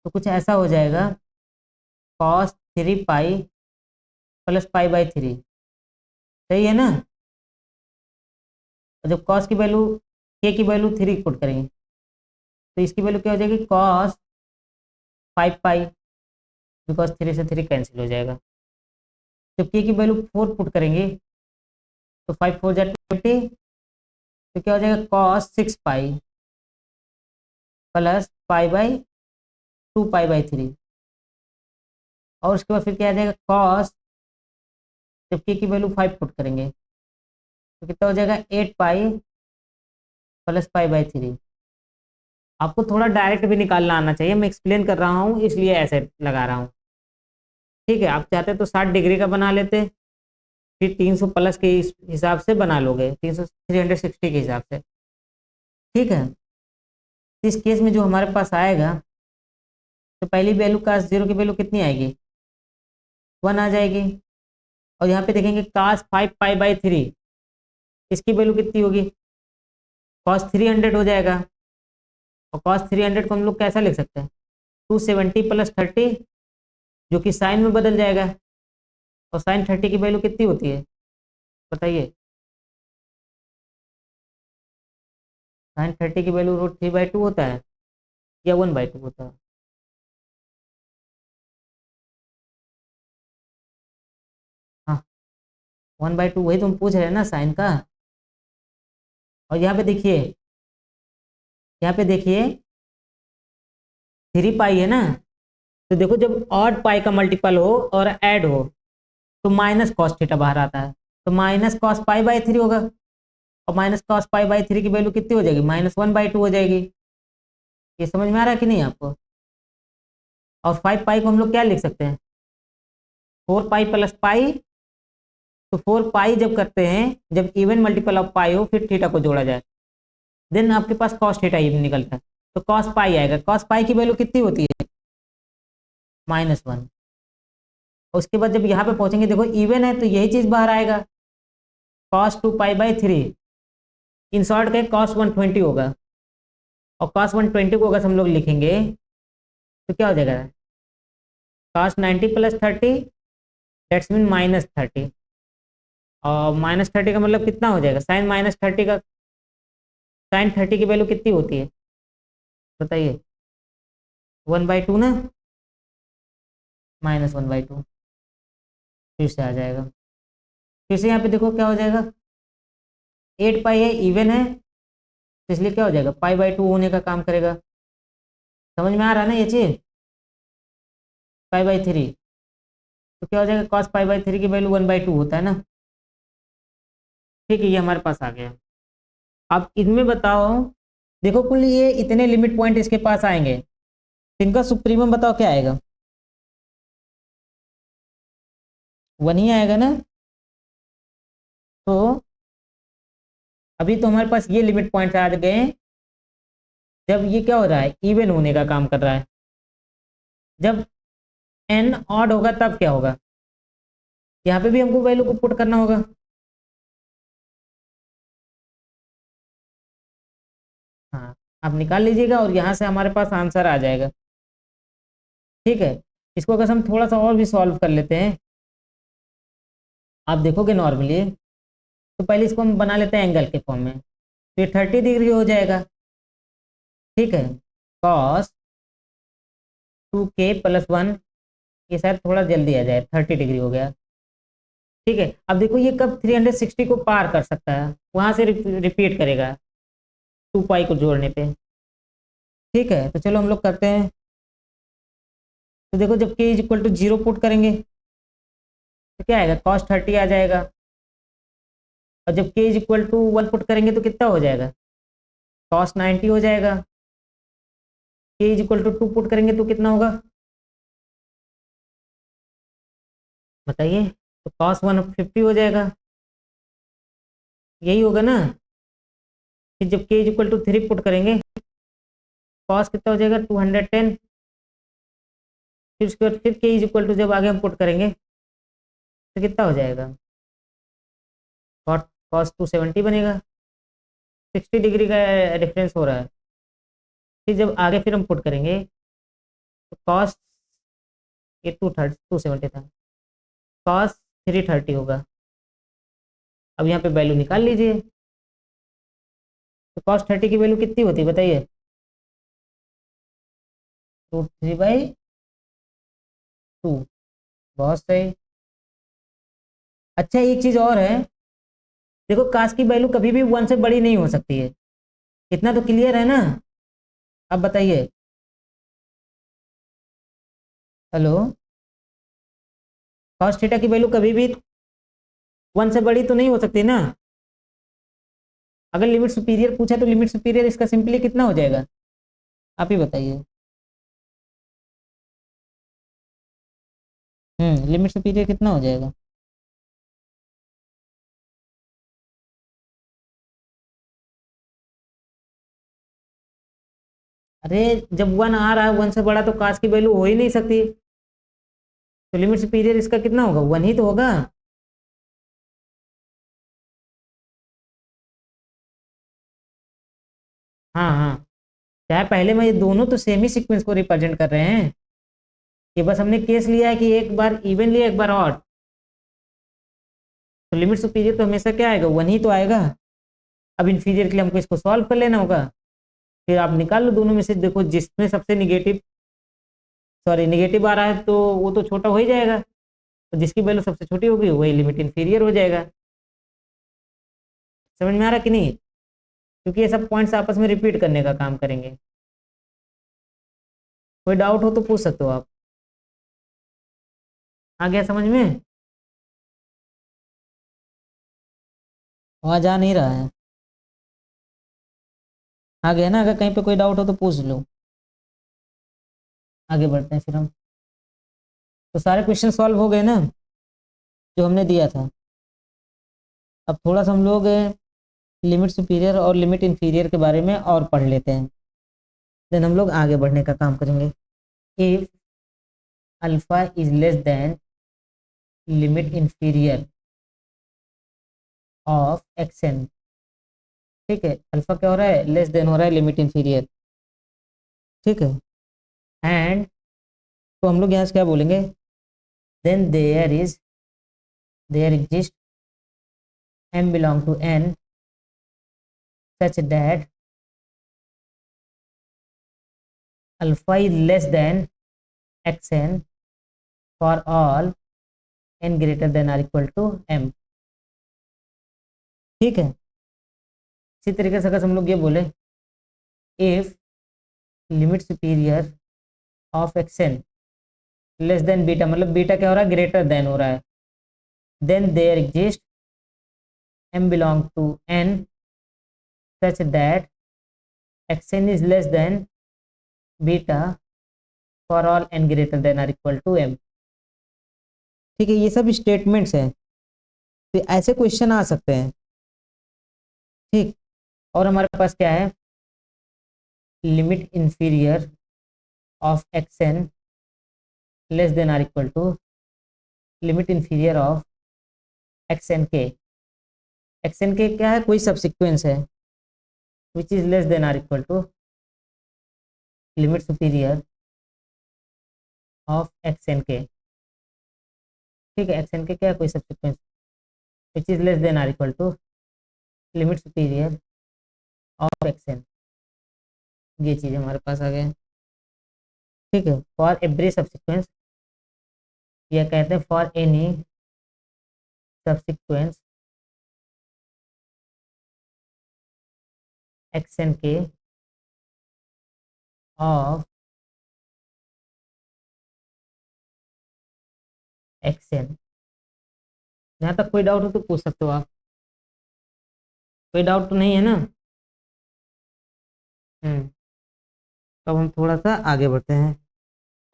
तो कुछ ऐसा हो जाएगा, कॉस 3 पाई प्लस पाई/3। सही है ना। और जब कॉस की वैल्यू, के की वैल्यू 3 पुट करेंगे तो इसकी वैल्यू क्या हो जाएगी, कॉस 5 पाई, बिकॉज 3 से 3 कैंसिल हो जाएगा। जब के की वैल्यू 4 पुट करेंगे तो 5×4 = 20, तो क्या हो जाएगा, कॉस 6 पाई प्लस पाई/2 पाई/3। और उसके बाद फिर क्या आ जाएगा, कॉस, जब के की वैल्यू 5 पुट करेंगे तो कितना हो जाएगा, 8 पाई प्लस पाई/3। आपको थोड़ा डायरेक्ट भी निकालना आना चाहिए, मैं एक्सप्लेन कर रहा हूँ इसलिए ऐसे लगा रहा हूँ। ठीक है, आप चाहते तो 60 डिग्री का बना लेते, फिर 300 प्लस के हिसाब से बना लोगे, 360 के हिसाब से। ठीक है, इस केस में जो हमारे पास आएगा, तो पहली वैल्यू कास 0 की वैल्यू कितनी आएगी, 1 आ जाएगी। और यहाँ पे देखेंगे कास 5 पाई/3, इसकी वैल्यू कितनी होगी, कॉस 300 हो जाएगा। और कॉस 300 को हम लोग कैसा लिख सकते हैं, 270 + 30, जो कि साइन में बदल जाएगा। और साइन 30 की वैल्यू कितनी होती है, बताइए। साइन 30 की वैल्यू √3/2 होता है या 1/2 होता है। 1/2, वही तुम पूछ रहे हैं ना साइन का। और यहाँ पे देखिए, यहाँ पे देखिए 3 पाई है ना, तो देखो जब ऑड पाई का मल्टीपल हो और ऐड हो तो माइनस कॉस थीटा बाहर आता है, तो माइनस कॉस पाई/3 होगा। और माइनस कॉस पाई/3 की वैल्यू कितनी हो जाएगी, -1/2 हो जाएगी। ये समझ में आ रहा है कि नहीं आपको। और 5 पाई को हम लोग क्या लिख सकते हैं, 4 पाई प्लस पाई। तो 4 पाई जब करते हैं, जब इवन मल्टीपल ऑफ पाई हो फिर थीटा को जोड़ा जाए, देन आपके पास कॉस थीटा इवन निकलता है, तो कॉस पाई आएगा। कॉस पाई की वैल्यू कितनी होती है, -1। उसके बाद जब यहाँ पे पहुंचेंगे, देखो इवन है तो यही चीज बाहर आएगा, कॉस 2 पाई/3। इन शॉर्ट के कॉस 120 होगा। और कॉस 120 को अगर हम लोग लिखेंगे तो क्या हो जाएगा, कॉस 90 + 30, दैट्स मीन -30। और -30 का मतलब कितना हो जाएगा, साइन -30 का, साइन 30 की वैल्यू कितनी होती है, बताइए। 1/2 ना, -1/2। फिर से आ जाएगा। फिर से यहाँ पे देखो क्या हो जाएगा, 8 पाई है, इवन है, तो इसलिए क्या हो जाएगा, पाई/2 होने का काम करेगा। समझ में आ रहा है ना ये चीज, पाई/3। तो क्या हो जाएगा, कॉस पाई/3 की वैल्यू 1/2 होता है ना। ठीक है, ये हमारे पास आ गया। अब इनमें बताओ, देखो कुल ये इतने लिमिट पॉइंट इसके पास आएंगे, इनका सुप्रीमम बताओ क्या आएगा, 1 ही आएगा ना। तो अभी तो हमारे पास ये लिमिट पॉइंट आ गए जब ये क्या हो रहा है, इवन होने का काम कर रहा है। जब n ऑड होगा तब क्या होगा, यहाँ पे भी हमको वैल्यू को पुट करना होगा। हाँ, आप निकाल लीजिएगा और यहाँ से हमारे पास आंसर आ जाएगा। ठीक है, इसको अगर हम थोड़ा सा और भी सॉल्व कर लेते हैं, आप देखोगे नॉर्मली, तो पहले इसको हम बना लेते हैं एंगल के फॉर्म में, तो ये 30 डिग्री हो जाएगा। ठीक है, कॉस 2k + 1, ये शायद थोड़ा जल्दी आ जाए, 30 डिग्री हो गया। ठीक है, अब देखो ये कब 360 को पार कर सकता है, वहां से रिपीट करेगा 2 पाई को जोड़ने पे। ठीक है, तो चलो हम लोग करते हैं। तो देखो जब k = 0 पुट करेंगे तो क्या आएगा, cos 30 आ जाएगा। और जब k = 1 पुट करेंगे तो कितना हो जाएगा, cos 90 हो जाएगा। के इज इक्वल टू 2 पुट करेंगे तो कितना होगा बताइए। तो कॉस 150 हो जाएगा, यही होगा ना। फिर जब के इज इक्वल टू 3 पुट करेंगे कॉस कितना हो जाएगा 210। फिर उसके बाद फिर के इज इक्वल टू जब आगे हम पुट करेंगे तो कितना हो जाएगा कॉस 270 बनेगा। 60 डिग्री का डिफरेंस हो रहा है। फिर जब आगे फिर हम पुट करेंगे तो कॉस ये 270 था, कॉस 330 होगा। अब यहाँ पे वैल्यू निकाल लीजिए। तो कॉस 30 की वैल्यू कितनी होती है बताइए, √3/2। बहुत सही। अच्छा एक चीज और है, देखो काश की वैल्यू कभी भी 1 से बड़ी नहीं हो सकती है, इतना तो क्लियर है ना। अब बताइए, हेलो, कॉस थीटा की वैल्यू कभी भी 1 से बड़ी तो नहीं हो सकती ना। अगर लिमिट सुपीरियर पूछा तो लिमिट सुपीरियर इसका सिंपली कितना हो जाएगा, आप ही बताइए। लिमिट सुपीरियर कितना हो जाएगा। अरे जब 1 आ रहा है 1 से बड़ा तो काश की वैल्यू हो ही नहीं सकती, तो लिमिट सुपीरियर इसका कितना होगा 1 ही तो होगा। हाँ हाँ, चाहे पहले में ये दोनों तो सेम ही सीक्वेंस को रिप्रेजेंट कर रहे हैं, ये बस हमने केस लिया है कि एक बार इवन लिया एक बार ऑड। तो लिमिट सुपीरियर तो हमेशा क्या आएगा 1 ही तो आएगा। अब इन्फीरियर के लिए हमको इसको सॉल्व कर लेना होगा। फिर आप निकाल लो दोनों में से, देखो जिसमें सबसे निगेटिव सॉरी नेगेटिव आ रहा है तो वो तो छोटा हो ही जाएगा, तो जिसकी वैल्यू सबसे छोटी होगी वही लिमिट इन्फीरियर हो जाएगा। समझ में आ रहा कि नहीं, क्योंकि ये सब पॉइंट्स आपस में रिपीट करने का काम करेंगे। कोई डाउट हो तो पूछ सकते हो आप। आ गया समझ में, आवाज आ नहीं रहा है। आ गया ना, अगर कहीं पे कोई डाउट हो तो पूछ लो। आगे बढ़ते हैं फिर हम। तो सारे क्वेश्चन सॉल्व हो गए ना जो हमने दिया था। अब थोड़ा सा हम लोग लिमिट सुपीरियर और लिमिट इंफीरियर के बारे में और पढ़ लेते हैं, देन हम लोग आगे बढ़ने का काम करेंगे। If alpha is less then limit inferior of action, ठीक है, अल्फा क्या हो रहा है लेस देन हो रहा है लिमिट इंफीरियर, ठीक है। एंड तो हम लोग यहाँ से क्या बोलेंगे, then there exist m belong to n such that alpha is less than xn for all n greater than or equal to m, ठीक है। इसी तरीके से अगर हम लोग ये बोले if limit superior of xn less than beta, मतलब बीटा क्या हो रहा है ग्रेटर देन हो रहा है, then there exist m belong to n such that xn is less than beta for all n greater than or equal to m, ठीक है। ये सब स्टेटमेंट्स हैं, तो ऐसे क्वेश्चन आ सकते हैं, ठीक। और हमारे पास क्या है, limit inferior of x n less than are equal to limit inferior of x n k. X n k क्या है, कोई सबसिक्वेंस है which is less than are equal to limit superior of x n k, ठीक है। एक्सन के क्या है, कोई subsequence which is less than are equal to limit superior of x n. ये चीज़ हमारे पास आ गया, ठीक है। फॉर एवरी सबसिक्वेंस, यह कहते हैं फॉर एनी सबसिक्वेंस एक्सन के ऑफ एक्सन। यहाँ तक कोई डाउट हो तो पूछ सकते हो आप, कोई डाउट तो नहीं है ना। तो अब हम थोड़ा सा आगे बढ़ते हैं।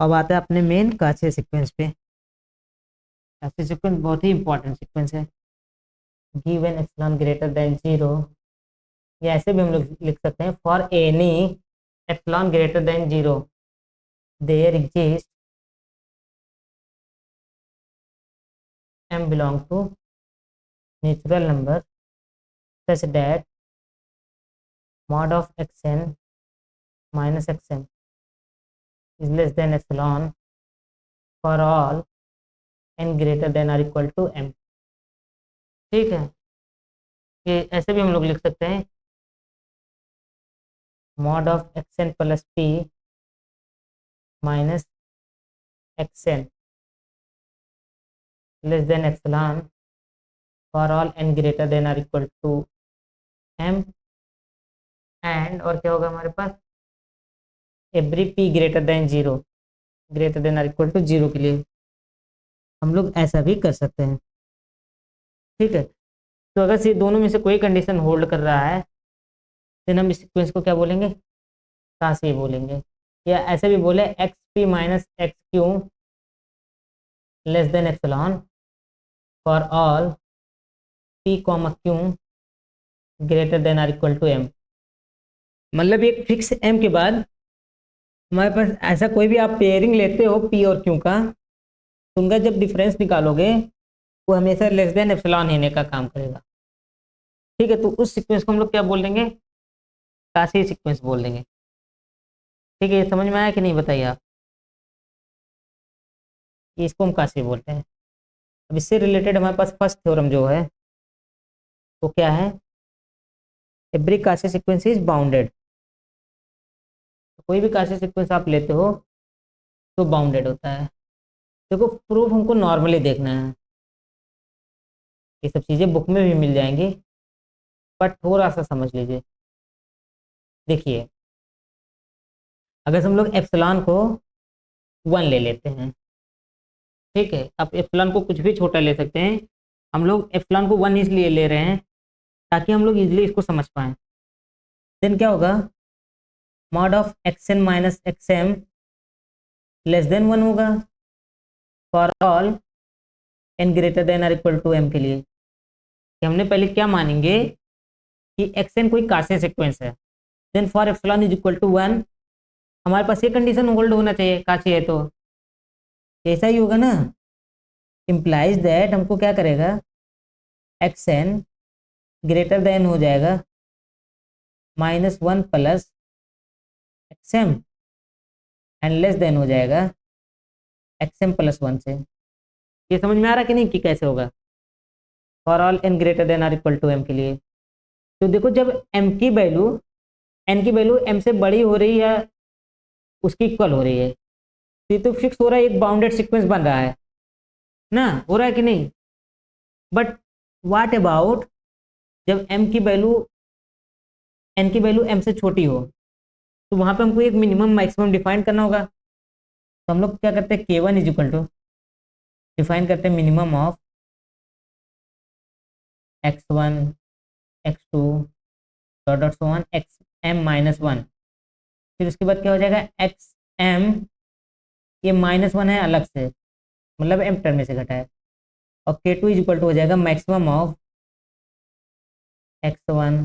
अब आते हैं अपने मेन काचे सीक्वेंस पे। काचे सीक्वेंस बहुत ही इंपॉर्टेंट सीक्वेंस है। गिवन एप्सिलॉन ग्रेटर देन 0, या ऐसे भी हम लोग लिख सकते हैं for any epsilon greater than 0 there exist m belong to natural number such that mod of xn minus xm is less than epsilon for all n greater than or equal to m। ठीक है, ये ऐसे भी हम लोग लिख सकते हैं mod of xn plus p minus xn less than epsilon for all n greater than or equal to m, and और क्या होगा हमारे पास every p greater than 0 greater than और इक्वल टू 0 के लिए हम लोग ऐसा भी कर सकते हैं। ठीक है, तो अगर ये दोनों में से कोई कंडीशन होल्ड कर रहा है तो हम इस सीक्वेंस को क्या बोलेंगे, काशी बोलेंगे। या ऐसे भी बोले x p minus x q less than epsilon for all p comma q greater than are equal to m. मतलब एक फिक्स एम के बाद हमारे पास ऐसा कोई भी आप पेयरिंग लेते हो पी और क्यू का, तो उनका जब डिफरेंस निकालोगे वो हमेशा लेस देन एप्सिलॉन होने का काम करेगा। ठीक है, तो उस सीक्वेंस को हम लोग क्या बोल देंगे, काशी सीक्वेंस बोल देंगे। ठीक है, ये समझ में आया कि नहीं बताइए आप, इसको हम काशी बोलते हैं। अब इससे रिलेटेड हमारे पास फर्स्ट थ्योरम जो है वो क्या है, every Kashi sequence is bounded. कोई भी काशी सीक्वेंस आप लेते हो तो बाउंडेड होता है। देखो प्रूफ हमको नॉर्मली देखना है, ये सब चीज़ें बुक में भी मिल जाएंगी बट थोड़ा सा समझ लीजिए। देखिए अगर हम लोग एप्सिलॉन को 1 ले लेते हैं, ठीक है, आप एप्सिलॉन को कुछ भी छोटा ले सकते हैं, हम लोग एप्सिलॉन को 1 इसलिए ले रहे हैं ताकि हम लोग इजीली इसको समझ पाएँ। देन क्या होगा, mod of x n minus x m less than 1 होगा for all n greater than are equal to m के लिए। कि हमने पहले क्या मानेंगे कि एक्सएन कोई काशी सीक्वेंस है, then for epsilon is equal to 1 हमारे पास ये कंडीशन होल्ड होना चाहिए, काशी है तो ऐसा ही होगा ना। इम्प्लाइज दैट हमको क्या करेगा, एक्सएन ग्रेटर देन हो जाएगा -1 plus XM and less than हो जाएगा एक्सएम प्लस 1 से। ये समझ में आ रहा कि नहीं कि कैसे होगा for all n greater than are equal to m के लिए। तो देखो जब एम की वैल्यू एन की वैल्यू एम से बड़ी हो रही है उसकी इक्वल हो रही है, ये तो फिक्स हो रहा है, एक बाउंडेड सीक्वेंस बन रहा है ना, हो रहा है कि नहीं। बट व्हाट अबाउट जब एम की वैल्यू एन की वैल्यू एम से छोटी हो, तो वहां पे हमको एक मिनिमम मैक्सिमम डिफाइन करना होगा। तो हम लोग क्या करते हैं, K1 is equal to define करते हैं minimum of x1 x2 dot so on xm minus 1। फिर उसके बाद क्या हो जाएगा xm, ये -1 है अलग से, मतलब m टर्म में से घटा है, और K2 इज इक्वल टू हो जाएगा maximum of x1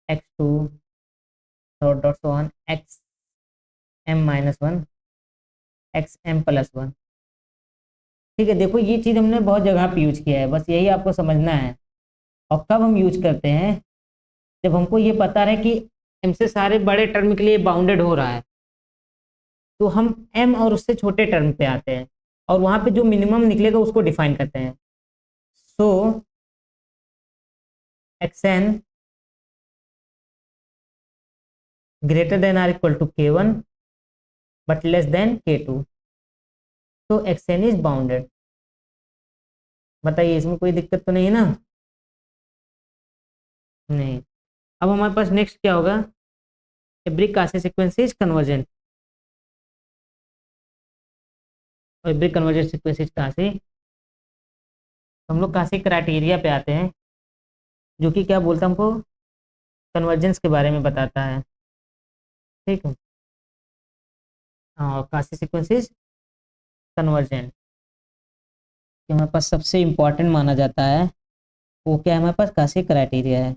x2 dot so on xm minus 1 xm plus 1। ठीक है, देखो ये चीज़ हमने बहुत जगह पे यूज किया है, बस यही आपको समझना है। और कब हम यूज करते हैं, जब हमको ये पता है कि m से सारे बड़े टर्म के लिए बाउंडेड हो रहा है, तो हम m और उससे छोटे टर्म पे आते हैं और वहां पे जो मिनिमम निकलेगा उसको डिफाइन करते हैं। So xn greater than are equal to K1 but less than K2, तो xn इज बाउंडेड। बताइए इसमें कोई दिक्कत तो नहीं है ना, नहीं। अब हमारे पास नेक्स्ट क्या होगा, every Kashi sequence is convergent. Every convergent sequence is Kashi, हम लोग काशी क्राइटेरिया पे आते हैं जो कि क्या बोलता है, हमको कन्वर्जेंस के बारे में बताता है। ठीक है, काशी सीक्वेंस इज कन्वर्जेंट। हमारे पास सबसे इम्पोर्टेंट माना जाता है वो क्या है, हमारे पास काशी क्राइटेरिया है।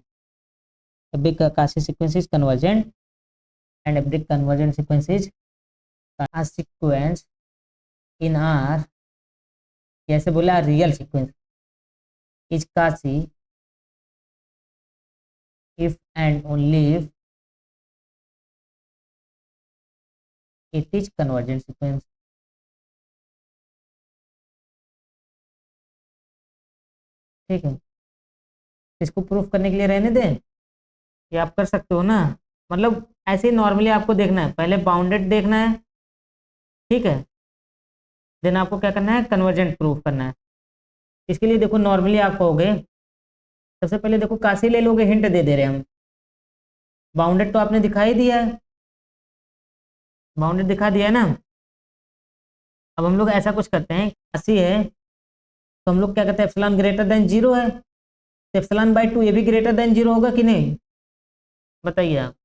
if the Kashi sequence is convergent and if the convergent sequence is a sequence in R, जैसे बोला real sequence is Kashi if and only if it is convergent sequence। ठीक है, इसको प्रूफ करने के लिए रहने दें, ये आप कर सकते हो ना। मतलब ऐसे ही नॉर्मली आपको देखना है, पहले बाउंडेड देखना है, ठीक है, देन आपको क्या करना है, कन्वर्जेंट प्रूफ करना है। इसके लिए देखो नॉर्मली आप कहोगे, सबसे पहले देखो काशी ले लोगे, हिंट दे दे रहे हैं हम। बाउंडेड तो आपने दिखा ही दिया है, बाउंडेड दिखा दिया है ना। अब हम लोग ऐसा कुछ करते हैं, काशी है तो हम लोग क्या करते हैं, एप्सिलॉन ग्रेटर देन 0 है तो एप्सिलॉन बाई 2 ये भी ग्रेटर देन 0 होगा कि नहीं, बताइए आप।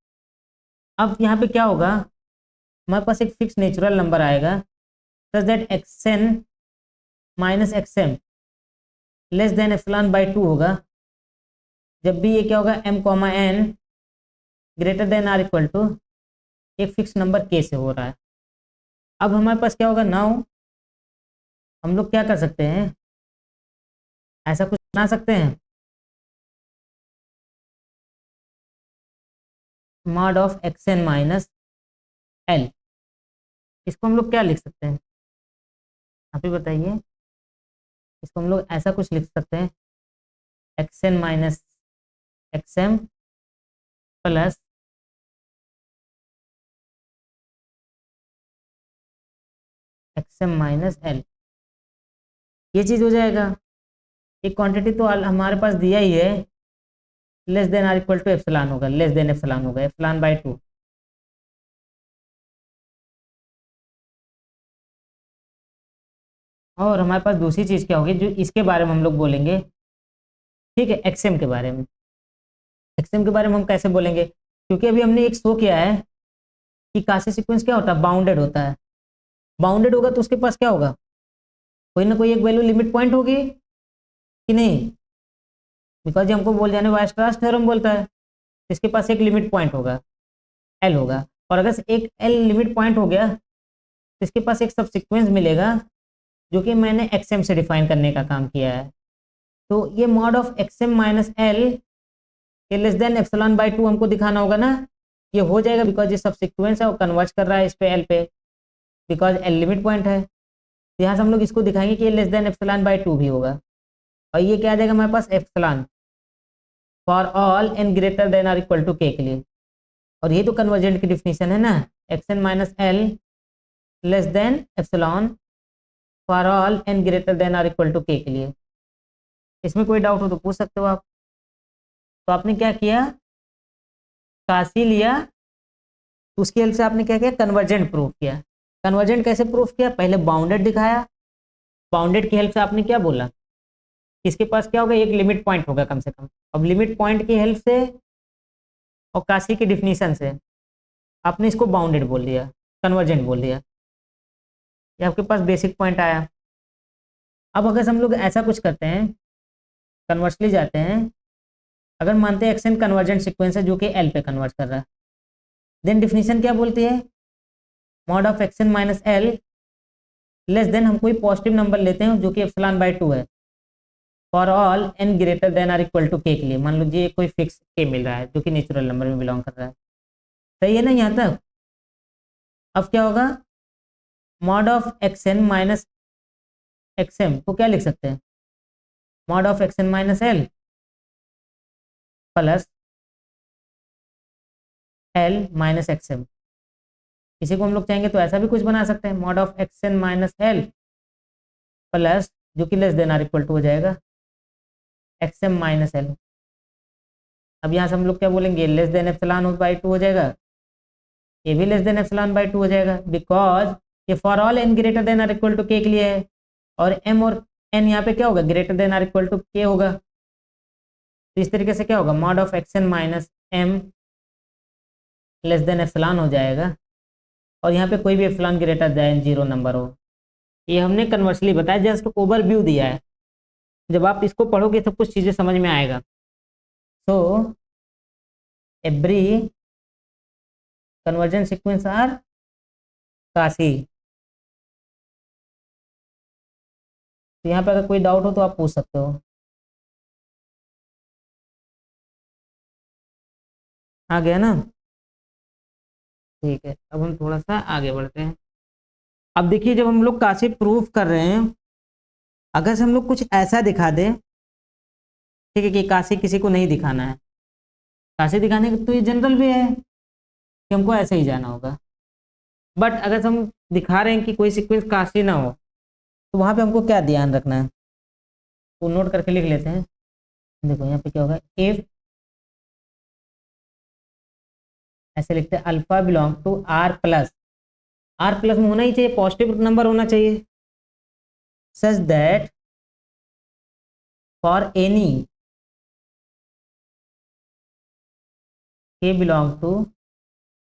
अब यहाँ पे क्या होगा, हमारे पास एक फिक्स नेचुरल नंबर आएगा such that x n minus x m less than epsilon by 2 होगा। जब भी ये क्या होगा, m comma n greater than are equal to एक फिक्स नंबर k से हो रहा है। अब हमारे पास क्या होगा, नाउ हम लोग क्या कर सकते हैं, ऐसा कुछ बना सकते हैं, mod of x n minus L. इसको हम लोग क्या लिख सकते हैं, आप ही बताइए। इसको हम लोग ऐसा कुछ लिख सकते हैं, xn minus XM plus XM minus L, ये चीज़ हो जाएगा। एक क्वांटिटी तो हमारे पास दिया ही है, less than are equal to epsilon होगा, लेस देन एप्सिलॉन होगा, एप्सिलॉन बाई 2। और हमारे पास दूसरी चीज़ क्या होगी, जो इसके बारे में हम लोग बोलेंगे, ठीक है, एक्सएम के बारे में। एक्सएम के बारे में हम कैसे बोलेंगे, क्योंकि अभी हमने एक शो किया है कि काशी सीक्वेंस क्या होता है, बाउंडेड होता है। बाउंडेड होगा तो उसके पास क्या होगा, कोई ना कोई एक वैल्यू लिमिट पॉइंट होगी कि नहीं, बिकॉज हमको बोल जाने वायस्ट्रास थ्योरम बोलता है, इसके पास एक लिमिट पॉइंट होगा, एल होगा। और अगर एक एल लिमिट पॉइंट हो गया तो इसके पास एक सब सीक्वेंस मिलेगा जो कि मैंने एक्सएम से डिफाइन करने का काम किया है। तो ये mod of XM minus L ये लेस देन एप्सिलॉन बाई 2 हमको दिखाना होगा ना, ये हो जाएगा बिकॉज ये सब सीक्वेंस है, वो कन्वर्ज कर रहा है इस पे एल पे, बिकॉज एल लिमिट पॉइंट है। तो यहाँ से हम लोग इसको दिखाएंगे कि ये लेस देन एप्सिलॉन बाई 2 भी होगा। और ये क्या आ जाएगा हमारे पास, epsilon for all n greater than are equal to के के लिए। और ये तो कन्वर्जेंट की डिफिनीशन है ना, x n minus l less than epsilon for all n greater than are equal to के लिए। इसमें कोई डाउट हो तो पूछ सकते हो आप। तो आपने क्या किया, काशी लिया, उसकी हेल्प से आपने क्या किया, कन्वर्जेंट प्रूफ किया। कन्वर्जेंट कैसे प्रूफ किया, पहले बाउंडेड दिखाया, बाउंडेड की हेल्प से आपने क्या बोला, इसके पास क्या होगा, एक लिमिट पॉइंट होगा कम से कम। अब लिमिट पॉइंट की हेल्प से और काशी की डिफिनीशन से आपने इसको बाउंडेड बोल दिया, कन्वर्जेंट बोल दिया, ये आपके पास बेसिक पॉइंट आया। अब अगर हम लोग ऐसा कुछ करते हैं, कन्वर्सली जाते हैं, अगर मानते हैं एक्सएन कन्वर्जेंट सीक्वेंस है जो कि एल पे कन्वर्ट कर रहा है, देन डिफिनीशन क्या बोलती है, mod of x n minus l less then हम कोई पॉजिटिव नंबर लेते हैं जो कि एप्सिलॉन बाई 2 है, for all n greater than are equal to के के लिए। मान लीजिए कोई फिक्स के मिल रहा है जो कि नेचुरल नंबर में बिलोंग कर रहा है, सही है ना यहाँ तक। अब क्या होगा, mod of x n minus XM को क्या लिख सकते हैं, mod of x n minus l plus L minus XM. इसी को हम लोग चाहेंगे तो ऐसा भी कुछ बना सकते हैं, mod of x n minus l plus जो कि less than are equal to हो जाएगा एक्सएम माइनस एल। अब यहाँ से हम लोग क्या बोलेंगे, लेस देन एप्सिलॉन बाई 2 हो जाएगा, ये भी लेस देन एप्सिलॉन बाई 2 हो जाएगा, बिकॉज ये for all n greater than are equal to के के लिए है, और एम और एन यहाँ पे क्या होगा, greater than are equal to k होगा। तो इस तरीके से क्या होगा, mod of x n minus m less than epsilon हो जाएगा, और यहाँ पे कोई भी एप्सिलॉन ग्रेटर देन 0 नंबर हो। ये हमने कन्वर्सली बताया, जस्ट ओवरव्यू दिया है। जब आप इसको पढ़ोगे सब कुछ चीज़ें समझ में आएगा। So every convergent sequence are Cauchy. तो यहाँ पे अगर कोई डाउट हो तो आप पूछ सकते हो। आ गया ना? ठीक है, अब हम थोड़ा सा आगे बढ़ते हैं। अब देखिए, जब हम लोग काशी प्रूफ कर रहे हैं, अगर से हम लोग कुछ ऐसा दिखा दें, ठीक है, कि काशी किसी को नहीं दिखाना है, काशी दिखाने का तो ये जनरल वे है कि हमको ऐसे ही जाना होगा। बट अगर हम दिखा रहे हैं कि कोई सीक्वेंस काशी ना हो, तो वहां पे हमको क्या ध्यान रखना है, तो नोट करके लिख लेते हैं। देखो यहाँ पे क्या होगा, इफ, ऐसे लिखते हैं, alpha belong to r plus. R plus में होना ही चाहिए, पॉजिटिव नंबर होना चाहिए, such that for any k belong to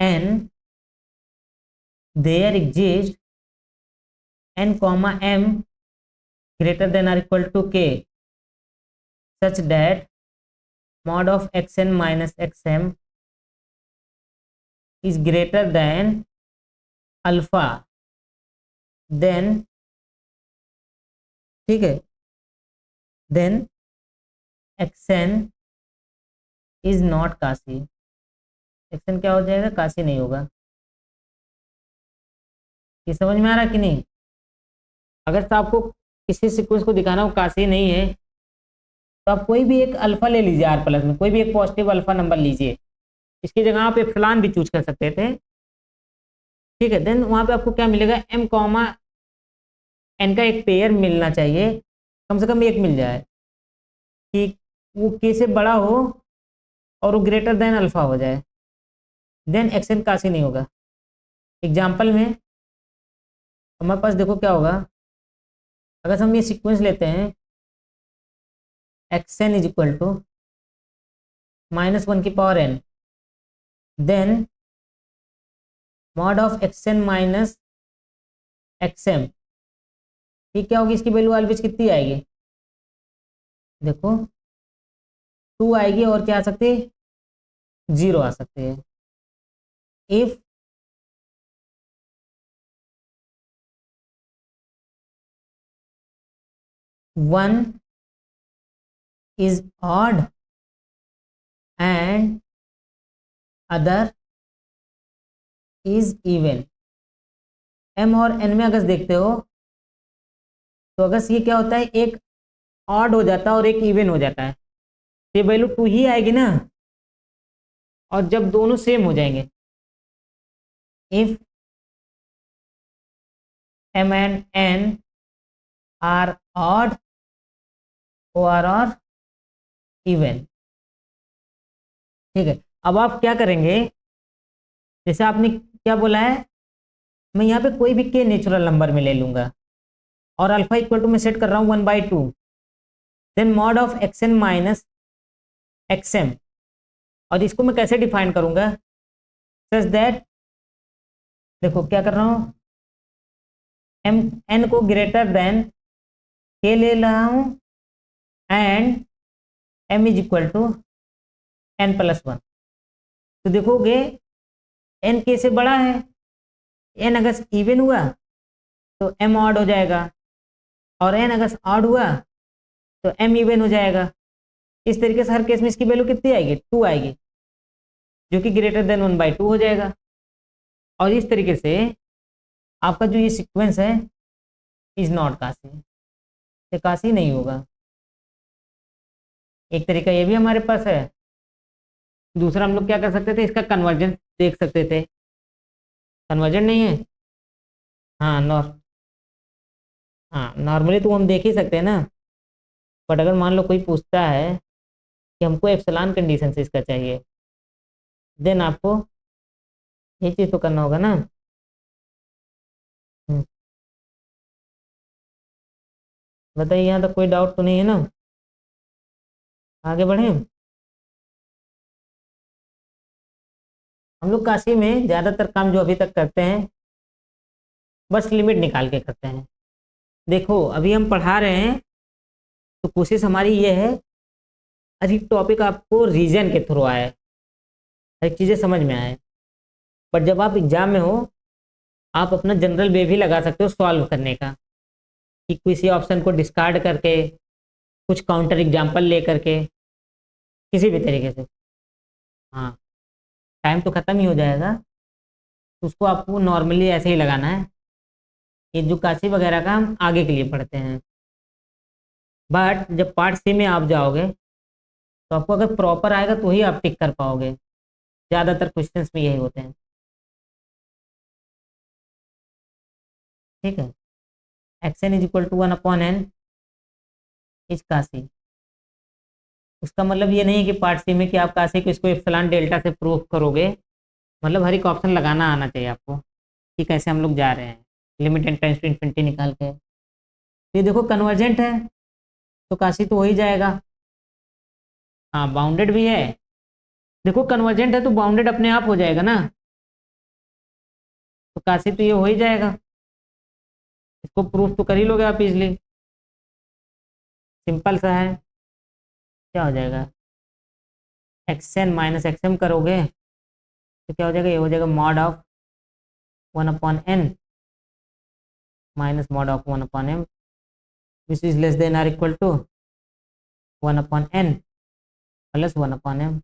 n, there exists n comma m greater than or equal to k, such that mod of xn minus xm is greater than alpha, then, ठीक है, then xn is not Kashi. xn क्या हो जाएगा, काशी नहीं होगा। ये समझ में आ रहा कि नहीं? अगर तो आपको किसी सीक्वेंस को दिखाना हो काशी नहीं है, तो आप कोई भी एक अल्फा ले लीजिए, आर प्लस में कोई भी एक पॉजिटिव अल्फा नंबर लीजिए, इसकी जगह आप एप्सिलॉन भी चूज कर सकते थे, ठीक है। देन वहां पे आपको क्या मिलेगा, m कॉमा n का एक पेयर मिलना चाहिए, कम से कम एक मिल जाए कि वो k से बड़ा हो और वो ग्रेटर देन अल्फा हो जाए, देन xn काशी नहीं होगा। एग्जाम्पल में हमारे पास देखो क्या होगा, अगर हम ये सीक्वेंस लेते हैं, xn इज इक्वल टू -1 की power n, then mod of xn minus xm, ये क्या होगी, इसकी वैल्यू ऑलवेज कितनी आएगी, देखो 2 आएगी, और क्या आ सकती है, 0 आ सकती है। If one is odd and other is even, m और n में अगर देखते हो तो अगर ये क्या होता है, एक ऑड हो जाता है और एक इवन हो जाता है, तो ये वैल्यू 2 ही आएगी ना। और जब दोनों सेम हो जाएंगे, if m and n are odd और इवन, ठीक है। अब आप क्या करेंगे, जैसे आपने क्या बोला है, मैं यहाँ पे कोई भी के नेचुरल नंबर में ले लूंगा, और अल्फा इक्वल टू मैं सेट कर रहा हूँ 1/2, then mod of xn minus xm, और इसको मैं कैसे डिफाइन करूंगा, सच दैट, देखो क्या कर रहा हूँ, m n को ग्रेटर देन k ले रहा हूँ, and m is equal to n+1। तो देखोगे n k से बड़ा है, n अगर इवन हुआ तो m ऑड हो जाएगा, और n अगर ऑड हुआ तो m इवन हो जाएगा। इस तरीके से हर केस में इसकी वैल्यू कितनी आएगी, 2 आएगी, जो कि ग्रेटर देन 1/2 हो जाएगा। और इस तरीके से आपका जो ये सीक्वेंस है इज नॉट काशी, ये काशी नहीं होगा। एक तरीका ये भी हमारे पास है। दूसरा हम लोग क्या कर सकते थे, इसका कन्वर्जन देख सकते थे। कन्वर्जन नहीं है, हाँ हाँ नॉर्मली तो हम देख ही सकते हैं ना, बट अगर मान लो कोई पूछता है कि हमको एप्सिलॉन कंडीशन से इसका चाहिए, देन आपको ये चीज़ तो करना होगा ना। हम्म, बताइए, यहाँ तक कोई डाउट तो नहीं है ना? आगे बढ़े। हम लोग काशी में ज़्यादातर काम जो अभी तक करते हैं बस लिमिट निकाल के करते हैं। देखो अभी हम पढ़ा रहे हैं तो कोशिश हमारी ये है अधिक टॉपिक आपको रीजन के थ्रू आए, हर चीज़ें समझ में आए। पर जब आप एग्जाम में हो आप अपना जनरल वे भी लगा सकते हो सॉल्व करने का, कि किसी ऑप्शन को डिस्कार्ड करके कुछ काउंटर एग्जाम्पल ले करके किसी भी तरीके से। हाँ, टाइम तो ख़त्म ही हो जाएगा, तो उसको आपको नॉर्मली ऐसे ही लगाना है। ये जो काशी वगैरह का हम आगे के लिए पढ़ते हैं। बट जब पार्ट सी में आप जाओगे तो आपको अगर प्रॉपर आएगा तो ही आप टिक कर पाओगे। ज़्यादातर क्वेश्चंस में यही होते हैं। ठीक है, x n is equal to 1/n is Cauchy. उसका मतलब ये नहीं है कि पार्ट सी में कि आप काशी को इसको एप्सिलॉन डेल्टा से प्रूफ करोगे। मतलब हर एक ऑप्शन लगाना आना चाहिए आपको कि कैसे हम लोग जा रहे हैं limit and tends to infinity निकाल के। ये देखो कन्वर्जेंट है तो काशी तो हो ही जाएगा। हाँ, बाउंडेड भी है। देखो कन्वर्जेंट है तो बाउंडेड अपने आप हो जाएगा ना, तो काशी तो ये हो ही जाएगा। इसको प्रूफ तो कर ही लोगे आप इजली, सिंपल सा है। क्या हो जाएगा, x n minus x m करोगे तो क्या हो जाएगा, ये हो जाएगा mod of 1/n minus mod of 1/m which is less than are equal to 1/n plus 1/m।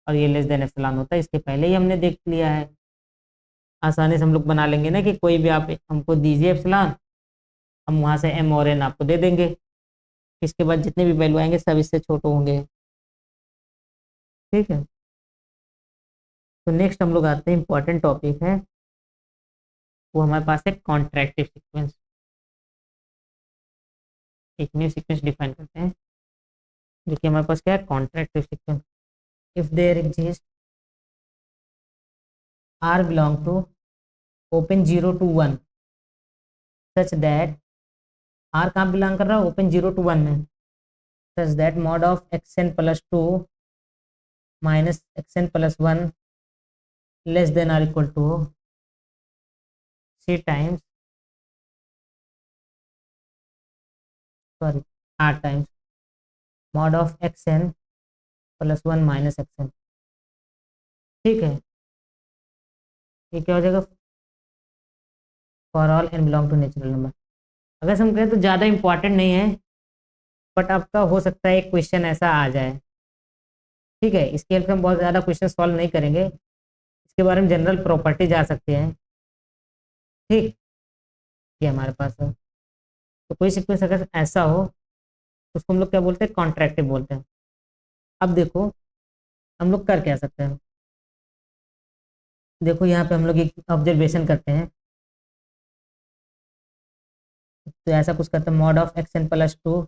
और ये लेस देन एप्सिलॉन होता है, इसके पहले ही हमने देख लिया है। आसानी से हम लोग बना लेंगे ना कि कोई भी आप हमको दीजिए एप्सिलॉन, हम वहाँ से m और n आपको दे देंगे। इसके बाद जितने भी वैल्यू आएंगे सब इससे छोटे होंगे। ठीक है, तो नेक्स्ट हम लोग आते हैं, इंपॉर्टेंट टॉपिक है वो हमारे पास है कॉन्ट्रैक्टिव सीक्वेंस। एक न्यू सीक्वेंस डिफाइन करते हैं जो कि हमारे पास क्या है, contractive sequence. If there exist r belong to open 0 to 1 such that r कहाँ बिलोंग कर रहा है, ओपन 0 to 1 में, such that mod of x n plus 2 minus x n plus 1 less than are equal to c times sorry r times mod of x n plus 1 minus x n. ठीक है, ये क्या हो जाएगा, for all n belong to natural number. अगर हम कहें तो ज़्यादा इंपॉर्टेंट नहीं है, बट आपका हो सकता है एक क्वेश्चन ऐसा आ जाए। ठीक है, इसके हेल्प से हम बहुत ज़्यादा क्वेश्चन सॉल्व नहीं करेंगे, इसके बारे में जनरल प्रॉपर्टी जा सकते हैं। ठीक, ये हमारे पास है। तो कोई सीक्वेंस अगर ऐसा हो तो उसको हम लोग क्या बोलते हैं, कॉन्ट्रैक्टिव बोलते हैं। अब देखो हम लोग कर क्या सकते हैं, देखो यहाँ पे हम लोग एक ऑब्जर्वेशन करते हैं। तो ऐसा कुछ करते हैं, mod of x n plus 2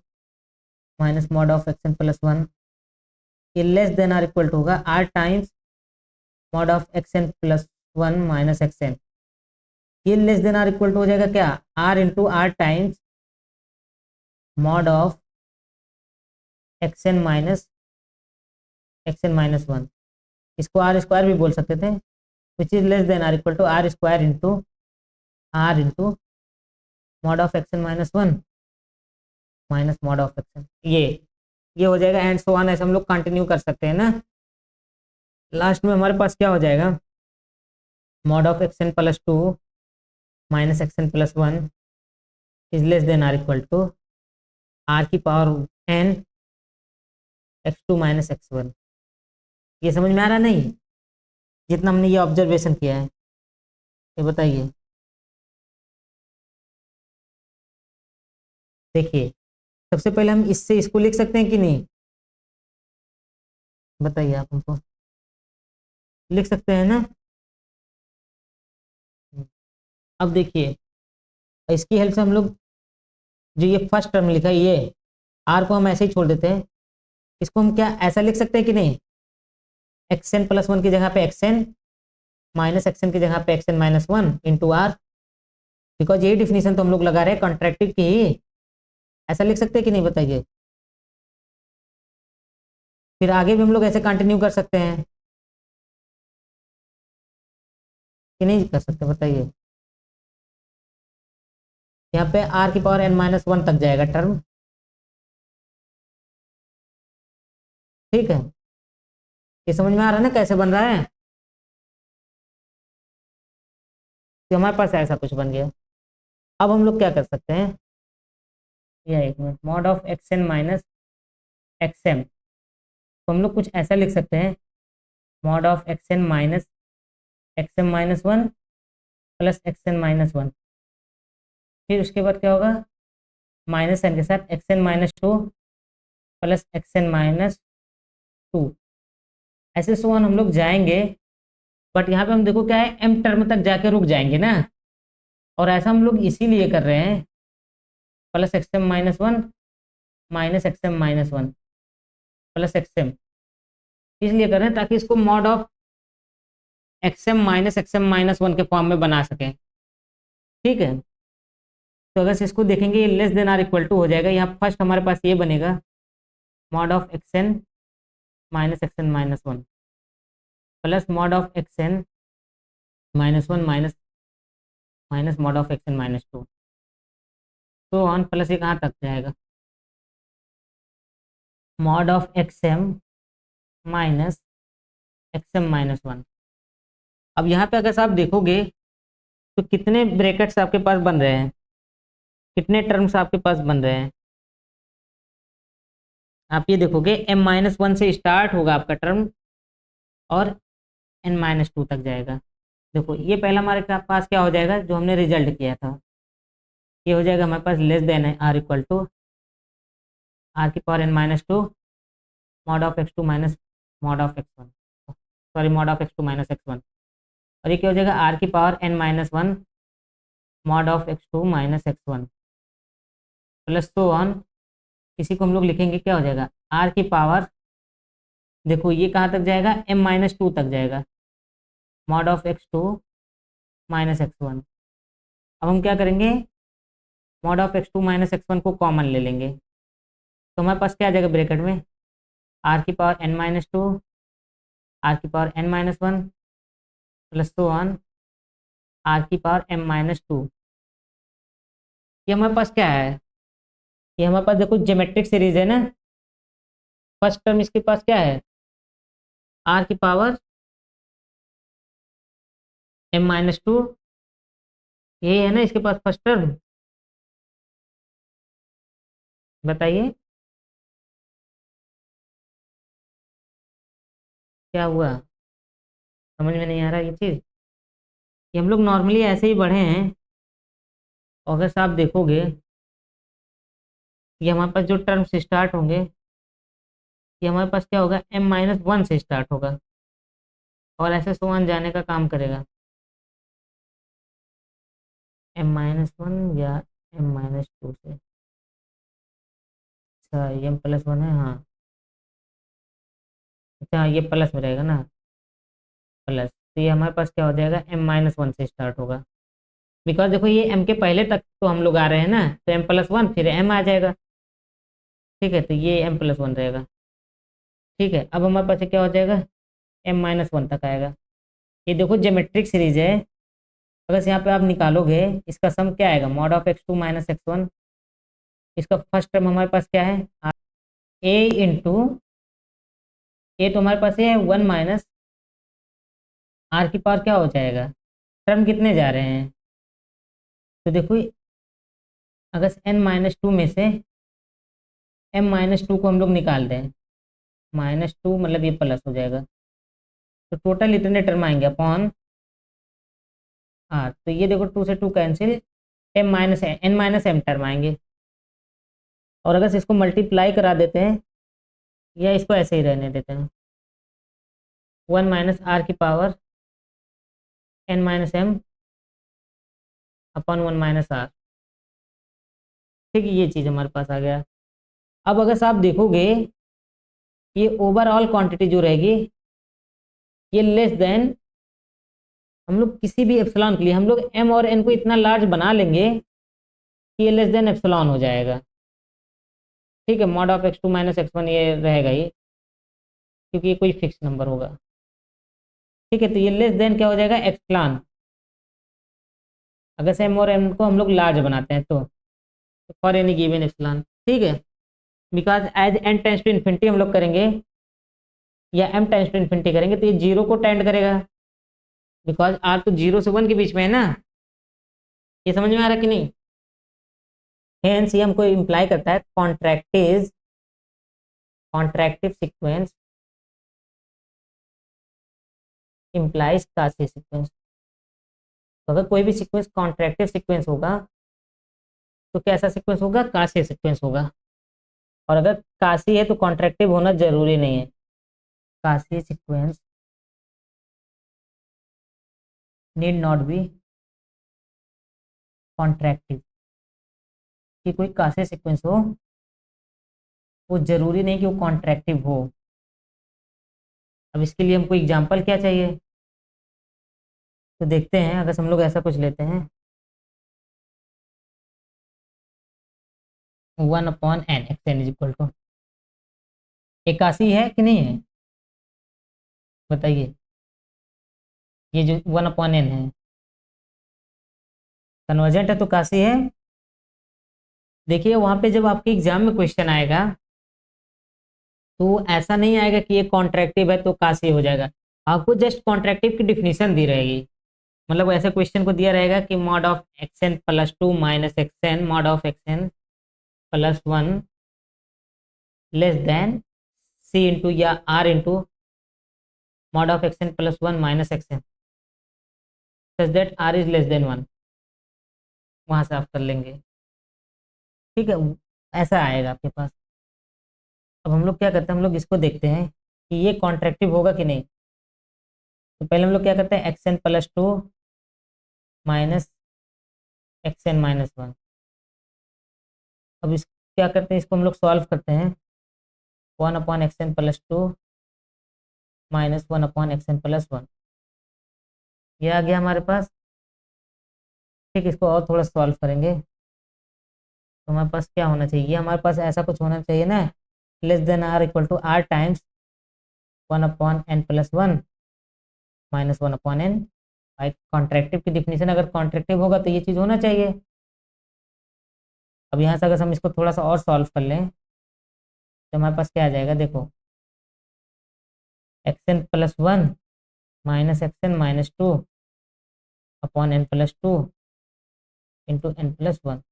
minus mod of x n plus 1 ये less than are equal to होगा r times mod of x n plus 1 minus x n. ये less than are equal to हो जाएगा क्या, r into r times mod of x n minus 1। इसको r square भी बोल सकते थे, which is less than are equal to r square into mod of x n minus 1 minus mod of x n. ये हो जाएगा and so on, ऐसे हम लोग कंटिन्यू कर सकते हैं ना। लास्ट में हमारे पास क्या हो जाएगा, mod of x n plus 2 minus x n plus 1 is less than are equal to r की power n x2 minus x1। ये समझ में आ रहा नहीं, जितना हमने ये ऑब्जर्वेशन किया है, ये बताइए। देखिए सबसे पहले हम इससे इसको लिख सकते हैं कि नहीं, बताइए आप हमको, लिख सकते हैं ना। अब देखिए इसकी हेल्प से हम लोग जो ये फर्स्ट टर्म लिखा है ये आर को हम ऐसे ही छोड़ देते हैं, इसको हम क्या ऐसा लिख सकते हैं कि नहीं, एक्स एन प्लस 1 की जगह पे x n minus x n की जगह पे x n minus 1 into r, because यही डिफिनीशन तो हम लोग लगा रहे हैं कॉन्ट्रैक्टिव की ही। ऐसा लिख सकते हैं कि नहीं बताइए। फिर आगे भी हम लोग ऐसे कंटिन्यू कर सकते हैं। कि नहीं कर सकते बताइए। यहाँ पे आर की पावर एन माइनस वन तक जाएगा टर्म, ठीक है। ये समझ में आ रहा है ना कैसे बन रहा है? तो हमारे पास ऐसा कुछ बन गया। अब हम लोग क्या कर सकते हैं, या एक minute, mod of x n minus x m, तो हम लोग कुछ ऐसा लिख सकते हैं, mod of x m minus one plus x n minus one, फिर उसके बाद क्या होगा, माइनस एन के साथ x n minus two plus x n minus two, ऐसे सो ऑन हम लोग जाएंगे। बट यहाँ पे हम देखो क्या है, एम टर्म तक जाके रुक जाएंगे ना, और ऐसा हम लोग इसीलिए कर रहे हैं, plus x m minus one minus x m minus one plus x m, इसलिए कर रहे हैं ताकि इसको mod of x m minus one के फॉर्म में बना सकें, ठीक है। तो अगर से इसको देखेंगे ये less than are equal to हो जाएगा, यहाँ फर्स्ट हमारे पास ये बनेगा mod of x n minus one plus mod of x n minus one minus minus mod of x n minus two, तो ऑन प्लस ये कहाँ तक जाएगा, mod of x m minus one. अब यहाँ पे अगर आप देखोगे तो कितने ब्रैकेट्स आपके पास बन रहे हैं, कितने टर्म्स आपके पास बन रहे हैं, आप ये देखोगे एम माइनस वन से स्टार्ट होगा आपका टर्म और एन माइनस टू तक जाएगा। देखो ये पहला हमारे पास क्या हो जाएगा, जो हमने रिजल्ट किया था, ये हो जाएगा हमारे पास लेस देन है आर इक्वल टू आर की power n minus two mod of x two minus mod of x one, sorry mod of x two minus x one, और ये क्या हो जाएगा आर की power n minus one mod of x two minus x one plus तो on, इसी को हम लोग लिखेंगे क्या हो जाएगा आर की पावर, देखो ये कहाँ तक जाएगा एम माइनस टू तक जाएगा, mod of x two minus x one. अब हम क्या करेंगे, mod of x two minus x one को कॉमन ले लेंगे, तो हमारे पास क्या आ जाएगा ब्रैकेट में आर की power n minus two r की power n minus one plus तो ऑन आर की पावर एम माइनस टू। ये हमारे पास क्या है, ये हमारे पास देखो ज्योमेट्रिक सीरीज है ना, फर्स्ट टर्म इसके पास क्या है आर की पावर एम माइनस टू, यही है ना इसके पास फर्स्ट टर्म, बताइए क्या हुआ, समझ में नहीं आ रहा ये चीज़। ये हम लोग नॉर्मली ऐसे ही बढ़े हैं, और अगर आप देखोगे ये हमारे पास जो टर्म्स स्टार्ट होंगे, ये हमारे पास क्या होगा एम माइनस वन से स्टार्ट होगा और ऐसे समान जाने का काम करेगा, एम माइनस वन या एम माइनस टू से, अच्छा ये एम प्लस वन है, हाँ अच्छा ये प्लस में रहेगा ना, प्लस, तो ये हमारे पास क्या हो जाएगा एम माइनस वन से स्टार्ट होगा, बिकॉज देखो ये एम के पहले तक तो हम लोग आ रहे हैं ना, तो एम प्लस वन फिर एम आ जाएगा, ठीक है, तो ये एम प्लस वन रहेगा, ठीक है। अब हमारे पास क्या हो जाएगा एम माइनस वन तक आएगा। ये देखो ज्योमेट्रिक सीरीज है, अगर से यहाँ पे आप निकालोगे इसका सम क्या आएगा mod of x two minus x one, इसका फर्स्ट टर्म हमारे पास क्या है ए इंटू, ए तो हमारे पास ये है वन माइनस आर की पावर क्या हो जाएगा, टर्म कितने जा रहे हैं, तो देखो अगर एन माइनस टू में से एम माइनस टू को हम लोग निकाल दें, माइनस टू मतलब ये प्लस हो जाएगा, तो टोटल इतने टर्म आएंगे अपॉन आर, तो ये देखो टू से two cancel, m minus n minus m term आएंगे, और अगर इसको मल्टीप्लाई करा देते हैं या इसको ऐसे ही रहने देते हैं, वन माइनस आर की power n minus m upon one minus r, ठीक है, ये चीज़ हमारे पास आ गया। अब अगर आप देखोगे ये ओवरऑल क्वांटिटी जो रहेगी ये लेस देन, हम लोग किसी भी एप्सिलॉन के लिए हम लोग एम और एन को इतना लार्ज बना लेंगे कि ये लेस देन एप्सिलॉन हो जाएगा, ठीक है, mod of x two minus x one ये रहेगा ये, क्योंकि ये कोई फिक्स नंबर होगा, ठीक है, तो ये लेस देन क्या हो जाएगा एप्सिलॉन, अगर से m और n को हम लोग लार्ज बनाते हैं तो फॉर एनी गिवन एप्सिलॉन, ठीक है। Because as n tends to infinity हम लोग करेंगे या m टेंड्स टू इन्फिनिटी करेंगे तो ये जीरो को टेंड करेगा, बिकॉज r तो 0 से 1 के बीच में है ना। ये समझ में आ रहा है कि नहीं? हेंस ये हमको इम्प्लाई करता है कॉन्ट्रैक्टिव सीक्वेंस इम्प्लाइज कासी सीक्वेंस। तो अगर कोई भी सीक्वेंस कॉन्ट्रैक्टिव सीक्वेंस होगा तो कैसा सीक्वेंस होगा? कासी सीक्वेंस होगा। और अगर कासी है तो कॉन्ट्रैक्टिव होना जरूरी नहीं है। कासी सीक्वेंस नीड नॉट बी कॉन्ट्रैक्टिव। कि कोई कासी सीक्वेंस हो वो जरूरी नहीं कि वो कॉन्ट्रैक्टिव हो। अब इसके लिए हमको एग्जांपल क्या चाहिए? तो देखते हैं, अगर हम लोग ऐसा कुछ लेते हैं 1/n xn is equal to 81 है कि नहीं है? बताइए। ये जो 1/n है कन्वर्जेंट है तो काशी है। देखिए वहां पे जब आपके एग्जाम में क्वेश्चन आएगा तो ऐसा नहीं आएगा कि ये कॉन्ट्रैक्टिव है तो काशी हो जाएगा। आपको जस्ट कॉन्ट्रैक्टिव की डिफिनीशन दी रहेगी। मतलब ऐसे क्वेश्चन को दिया रहेगा कि mod of x n plus 2 minus x n mod of x n plus 1 less than C into या r into mod of x n plus 1 minus x n such that r is less than 1। वहां से आप कर लेंगे, ठीक है। ऐसा आएगा आपके पास। अब हम लोग क्या करते हैं, हम लोग इसको देखते हैं कि ये कॉन्ट्रैक्टिव होगा कि नहीं। तो पहले हम लोग क्या करते हैं, x n plus 2 minus x n minus 1। अब इस क्या करते हैं, इसको हम लोग सॉल्व करते हैं 1/xn plus 2 minus 1/xn plus 1। ये आ गया हमारे पास, ठीक। इसको और थोड़ा सॉल्व करेंगे तो हमारे पास क्या होना चाहिए, हमारे पास ऐसा कुछ होना चाहिए ना, less than are equal to r times 1/n plus 1 minus 1/n। भाई कॉन्ट्रैक्टिव की डिफिनीशन अगर कॉन्ट्रैक्टिव होगा तो ये चीज़ होना चाहिए। अब यहाँ से अगर हम इसको थोड़ा सा और सॉल्व कर लें तो हमारे पास क्या आ जाएगा, देखो x n plus 1 minus x n minus 2 upon n plus 2 into n plus 1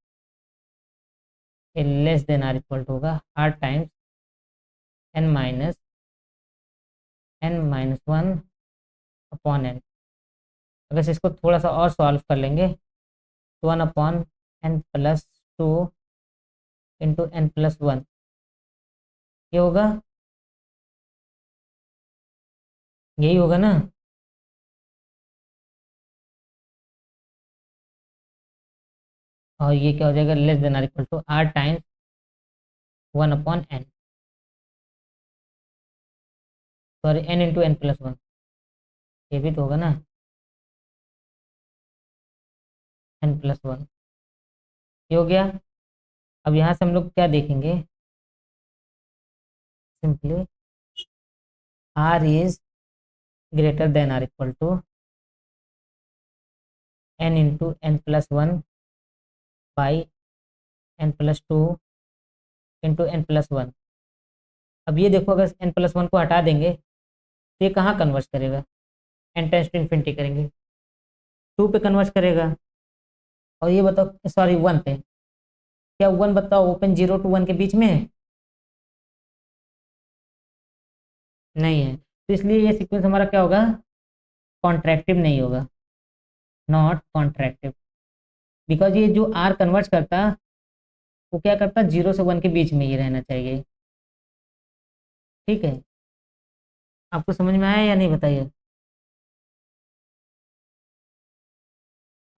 less than are equal to होगा r times n minus 1 upon n. अगर से इसको थोड़ा सा और सॉल्व कर लेंगे तो 1/n plus 2 into n plus 1 ये होगा, यही होगा ना। और ये क्या हो जाएगा, less than are equal to r times 1/n, sorry n into n plus 1। ये भी तो होगा ना, एन प्लस 1। ये हो गया। अब यहाँ से हम लोग क्या देखेंगे, simply r is greater than are equal to n into n plus 1 by n plus 2 into n plus 1। अब ये देखो अगर एन प्लस 1 को हटा देंगे तो ये कहाँ कन्वर्ट करेगा, एन टेंस टू इन्फिनिटी करेंगे 2 पे कन्वर्ट करेगा। और ये बताओ, सॉरी 1 पे, क्या 1 बताओ ओपन 0 to 1 के बीच में है? नहीं है। तो इसलिए ये सीक्वेंस हमारा क्या होगा, कॉन्ट्रैक्टिव नहीं होगा, नॉट कॉन्ट्रैक्टिव। बिकॉज ये जो आर कन्वर्ट करता वो क्या करता 0 से 1 के बीच में ही रहना चाहिए, ठीक है। आपको समझ में आया या नहीं बताइए।